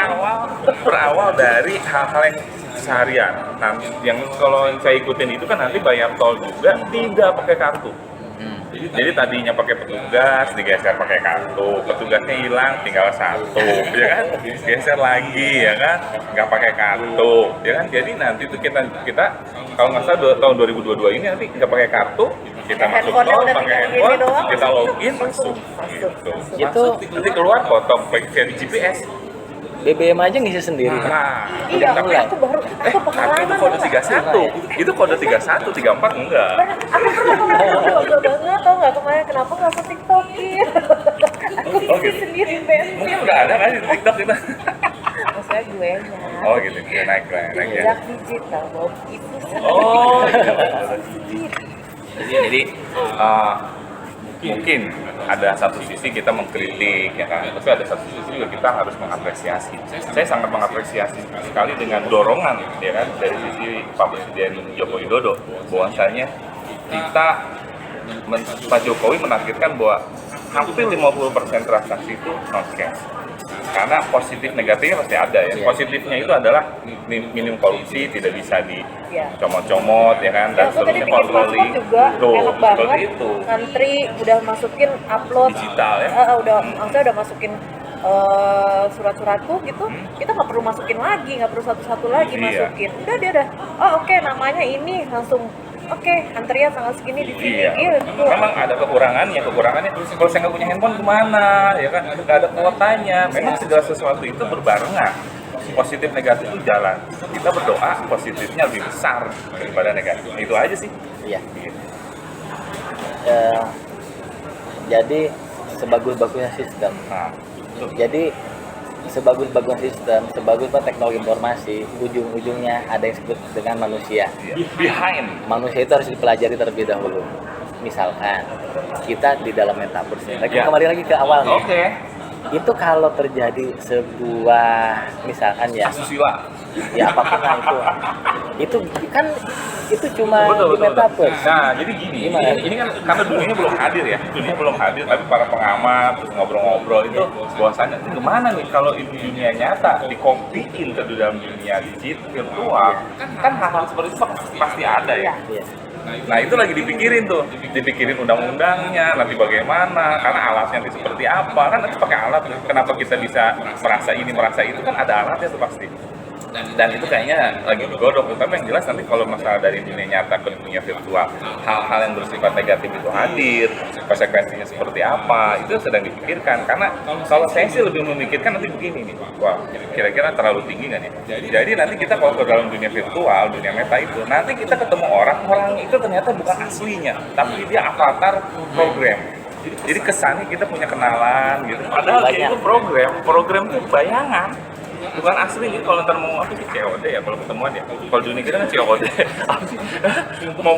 Berawal dari hal-hal yang seharian. Nah, yang kalau yang saya ikutin itu kan nanti bayar tol juga tidak pakai kartu. Jadi tadinya pakai petugas, digeser pakai kartu, petugasnya hilang, tinggal satu, ya kan? Geser lagi, ya kan? Nggak pakai kartu, ya kan? Jadi nanti tuh kita kalau nggak salah tahun 2022 ini nanti nggak pakai kartu, kita masuk Handphone-nya tol udah pakai tinggal handphone, gini doang, kita login masuk, masuk. gitu. Itu Nanti keluar potong pakai di GPS. BBM aja ngisi sendiri. Nah, Iya, mulai. aku baru, aku tapi itu pengalaman. kode 31, itu kode 31, 34 enggak. Aku pernah kemarin bangga banget, tau nggak kemarin kenapa nggak aku tiktokin? Aku Oh, isi gitu. sendiri bensin. Mungkin nggak ada kan di TikTok itu. Maksudnya gue nya. Oh gitu, dia naik ya. Jejak digital, Bob. Itu Oh, sendiri. jadi mungkin ada satu sisi kita mengkritik ya kan, tapi ada satu sisi juga kita harus mengapresiasi. Saya sangat mengapresiasi sekali dengan dorongan ya kan dari sisi Pak Presiden Joko Widodo bahwasanya kita Pak Jokowi menargetkan bahwa hampir 50% transaksi itu non cash. Karena positif negatifnya pasti ada ya. Iya. Positifnya itu adalah minim korupsi, tidak bisa Iya. dicomot-comot ya kan, dan Ya, aku tadi seterusnya bikin paspor controlling. juga Tuh, enak seperti banget. itu. Ngantri, udah masukin upload. Digital ya. Maksudnya udah masukin surat-suratku gitu. Kita nggak perlu masukin lagi, nggak perlu satu-satu lagi Iya. masukin. Udah dia udah. Oh oke, namanya ini langsung. Oke, antrian tanggal segini di sini. Iya. Memang ada kekurangannya kalau saya nggak punya handphone gimana, ya kan? Nggak ada kuotanya. Memang segala sesuatu itu berbarengan. Positif negatif itu jalan. Kita berdoa positifnya lebih besar daripada negatif. Itu aja sih. Iya. Gitu. Jadi sebagus-bagusnya sistem. Nah, itu. Jadi sebagus-bagusnya sistem, sebagus teknologi informasi, ujung-ujungnya ada yang disebut dengan manusia. Iya. Behind. Manusia itu harus dipelajari terlebih dahulu. Misalkan kita di dalam metaverse ini, Ya. kembali lagi ke awal nih. Oke. Itu kalau terjadi sebuah misalkan ya, Asusila. ya apapun itu kan itu cuma di metaverse. Nah, jadi gini, Gimana? ini kan karena dunianya belum hadir ya, dunia belum hadir, tapi para pengamat terus ngobrol-ngobrol itu bahwasannya itu gimana nih kalau di dunia nyata dikopiin ke dalam dunia digital virtual, kan hal-hal seperti itu pasti ada ya. Iya. Nah itu lagi dipikirin tuh, dipikirin undang-undangnya, nanti bagaimana, karena alatnya nanti seperti apa, kan nanti pakai alat, kenapa kita bisa merasa ini, merasa itu, kan ada alatnya tuh pasti. Dan itu kayaknya lagi digodok, tapi yang jelas nanti kalau masalah dari dunia nyata ke dunia virtual, hal-hal yang bersifat negatif itu hadir, konsekuensinya seperti apa, itu sedang dipikirkan. Karena kalau saya sih lebih memikirkan nanti begini nih, wah kira-kira terlalu tinggi nggak nih? Jadi nanti kita kalau ke dalam dunia virtual, dunia meta itu, nanti kita ketemu orang itu ternyata bukan aslinya, tapi dia avatar program. Jadi kesannya kita punya kenalan gitu. Padahal dia itu program itu bayangan. bukan asli nih. Kalau ntar mau apa sih COD ya, kalau ketemuan ya. Kalau dunia kita kan COD. Apa sih? Mau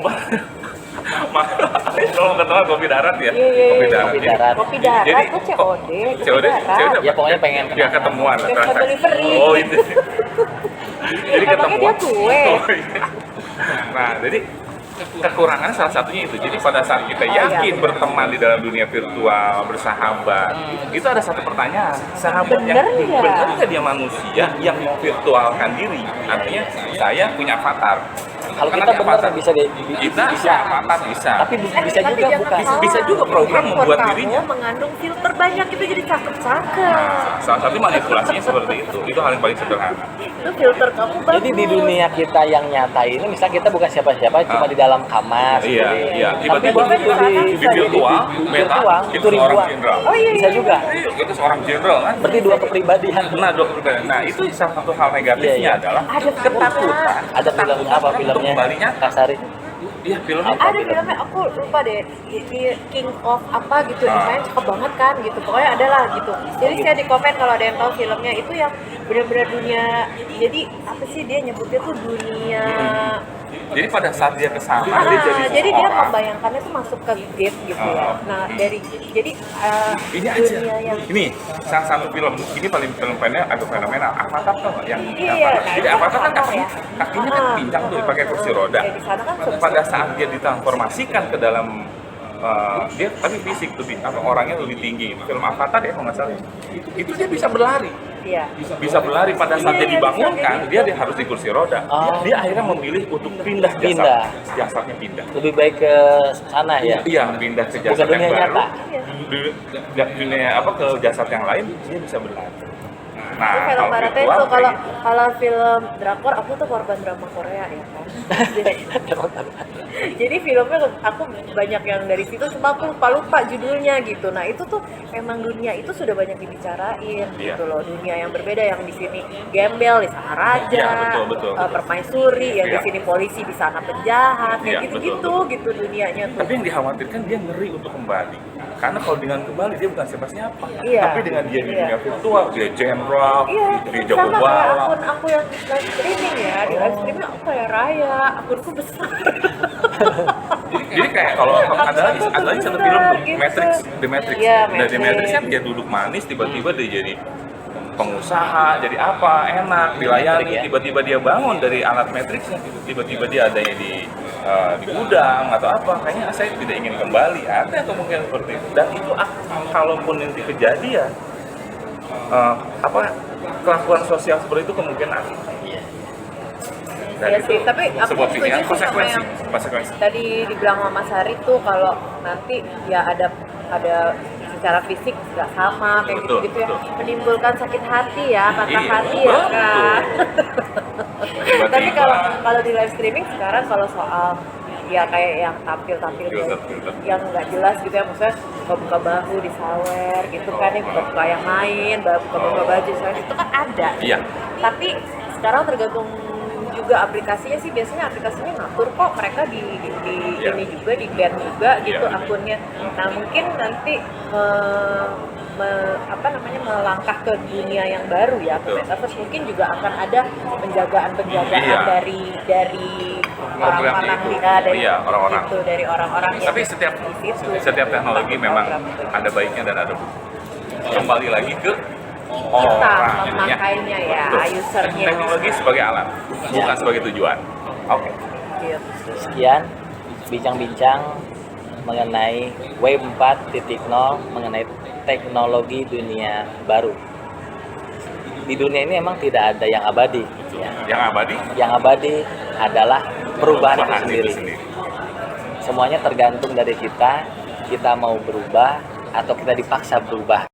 kalau ketemuan kopi darat ya. Iya. Kopi darat. Kopi darat Jadi, tuh COD. COD darat. Ya, pokoknya pengen ya ketemuan. Cash on delivery. Oh itu. Jadi Emangnya ketemuan. dia kue. Oh, iya. Nah, jadi kekurangannya salah satunya itu. Jadi pada saat kita yakin iya. berteman di dalam dunia virtual, bersahabat, itu ada satu pertanyaan. Sahabat Bener yang nggak? benar nggak dia manusia yang virtualkan diri? Artinya saya punya avatar. Kalau Kan kita nanti benar avatar. bisa Kita bisa. avatar bisa. Tapi bisa Tapi juga jangan bukan. salah. Bisa juga program Handphone membuat kamu dirinya. mengandung filter banyak, itu jadi cakep-cakep. Nah, salah satu manipulasinya seperti itu. Itu hal yang paling sederhana. Itu filter kamu bagus. Jadi di dunia kita yang nyata ini, misalnya kita bukan siapa-siapa, cuma di dalam kamar. Iya, sendiri. iya. Tapi Tiba-tiba begitu di virtual, meta, virtual, itu itu seorang ribuan. jenderal. Oh iya. Bisa juga. Itu seorang jenderal kan? Berarti dua kepribadian. Nah, nah itu salah satu hal negatifnya Iya, iya. adalah Ada ketakutan. Ada film apa filmnya? Kembalinya, Kasari. iya filmnya. Apa Ada filmnya, aku lupa deh, di King of apa gitu, Ah. desain cakep banget kan gitu, pokoknya ada lah gitu. Jadi saya di komen kalau ada yang tahu filmnya itu yang benar-benar dunia, jadi apa sih dia nyebutnya tuh dunia. Jadi pada saat dia kesana, Ah, dia jadi jadi dia seseorang. membayangkannya tuh masuk ke game gitu ya. Nah dari jadi Ini aja. dunia yang Ini salah satu film. Ini paling film pendek atau fenomenal. Avatar tuh yang Iya, apa? Jadi nah, Avatar kan Avatar ya. kakinya kan pincang tuh pakai kursi roda. kayak di sana kan Pada saat dia ditransformasikan ke dalam dia tapi fisik tuh apa orangnya lebih tinggi. Film Avatar ya kalau nggak salah. Itu dia bisa berlari. iya. Bisa berlari pada saat dia Iya, dibangunkan, bisa dia, gitu. harus di kursi roda. Oh. Dia akhirnya memilih untuk pindah Pindah. jasadnya pindah. Lebih baik ke sana ya. Iya, pindah ke Bukan jasad yang dunia baru. nyata. Dunia apa ke jasad yang lain dia bisa berlari. Nah, Itu film kalau baratnya virtual itu kayak kalau gitu. kalau film drakor aku tuh korban drama Korea ya kan. Jadi filmnya aku banyak yang dari situ cuma aku lupa judulnya gitu. Nah itu tuh memang dunia itu sudah banyak dibicarain gitu loh. Dunia yang berbeda, yang di sini gembel, di sana raja, Iya, betul. permaisuri, yang di Iya. sini polisi, di sana penjahat, Iya, kayak gitu-gitu betul. gitu dunianya tuh. Tapi yang dikhawatirkan dia ngeri untuk kembali. Karena kalau dengan kembali dia bukan siapa-siapa. Iya. Tapi dengan dia di Iya. dunia virtual, dia jenderal, Iya, dia jago sama kayak balap. akun aku yang live streaming ya, di live streaming aku kayak Raya, akunku besar. Jadi kayak kalau ada lagi satu film tuh, Gitu. Matrix, The Matrix. Iya, Nah, The Matrix. Matrix kan dia duduk manis, tiba-tiba dia jadi pengusaha, jadi apa, enak, dilayani, Matrix, ya? tiba-tiba dia bangun dari alat Matrixnya, tiba-tiba dia adanya di gudang atau apa, kayaknya saya tidak ingin kembali, ada kemungkinan seperti itu. Dan itu kalaupun nanti kejadian, kelakuan sosial seperti itu kemungkinan. Iya. Dan Iya itu sih, tapi aku sebuah setuju pilihan, sih sama konsekuensi. tadi dibilang sama Mas Hari tuh kalau nanti ya ada secara fisik nggak sama kayak Betul, gitu-gitu ya, betul. menimbulkan sakit hati ya, patah Iya, hati ya betul. kan. Tiba-tiba- Tapi kalau di live streaming sekarang kalau soal ya kayak yang tampil Filter. yang nggak jelas gitu ya, maksudnya buka bahu di sawer gitu kan, yang buka yang main, buka baju sawer itu kan ada. Iya. Tapi sekarang tergantung juga aplikasinya sih, biasanya aplikasinya ngatur kok mereka di Iya. ini juga di ban juga gitu Iya. akunnya. Nah mungkin nanti melangkah ke dunia yang baru ya, ke Betul. metaverse, mungkin juga akan ada penjagaan Iya. dari Program orang-orang itu. dari Iya, orang-orang. itu, dari orang-orang yang Tapi setiap di situ. teknologi memang Program itu. ada baiknya dan ada buruknya. Kembali lagi ke kita orangnya. memakainya ya, Betul. usernya. Teknologi sebagai alat, bukan sebagai tujuan. Oke. Gitu. Sekian bincang-bincang mengenai Web 4.0, mengenai teknologi dunia baru. Di dunia ini emang tidak ada yang abadi. Ya. Yang abadi Yang abadi adalah perubahan itu bahan sendiri. Semuanya tergantung dari kita mau berubah atau kita dipaksa berubah.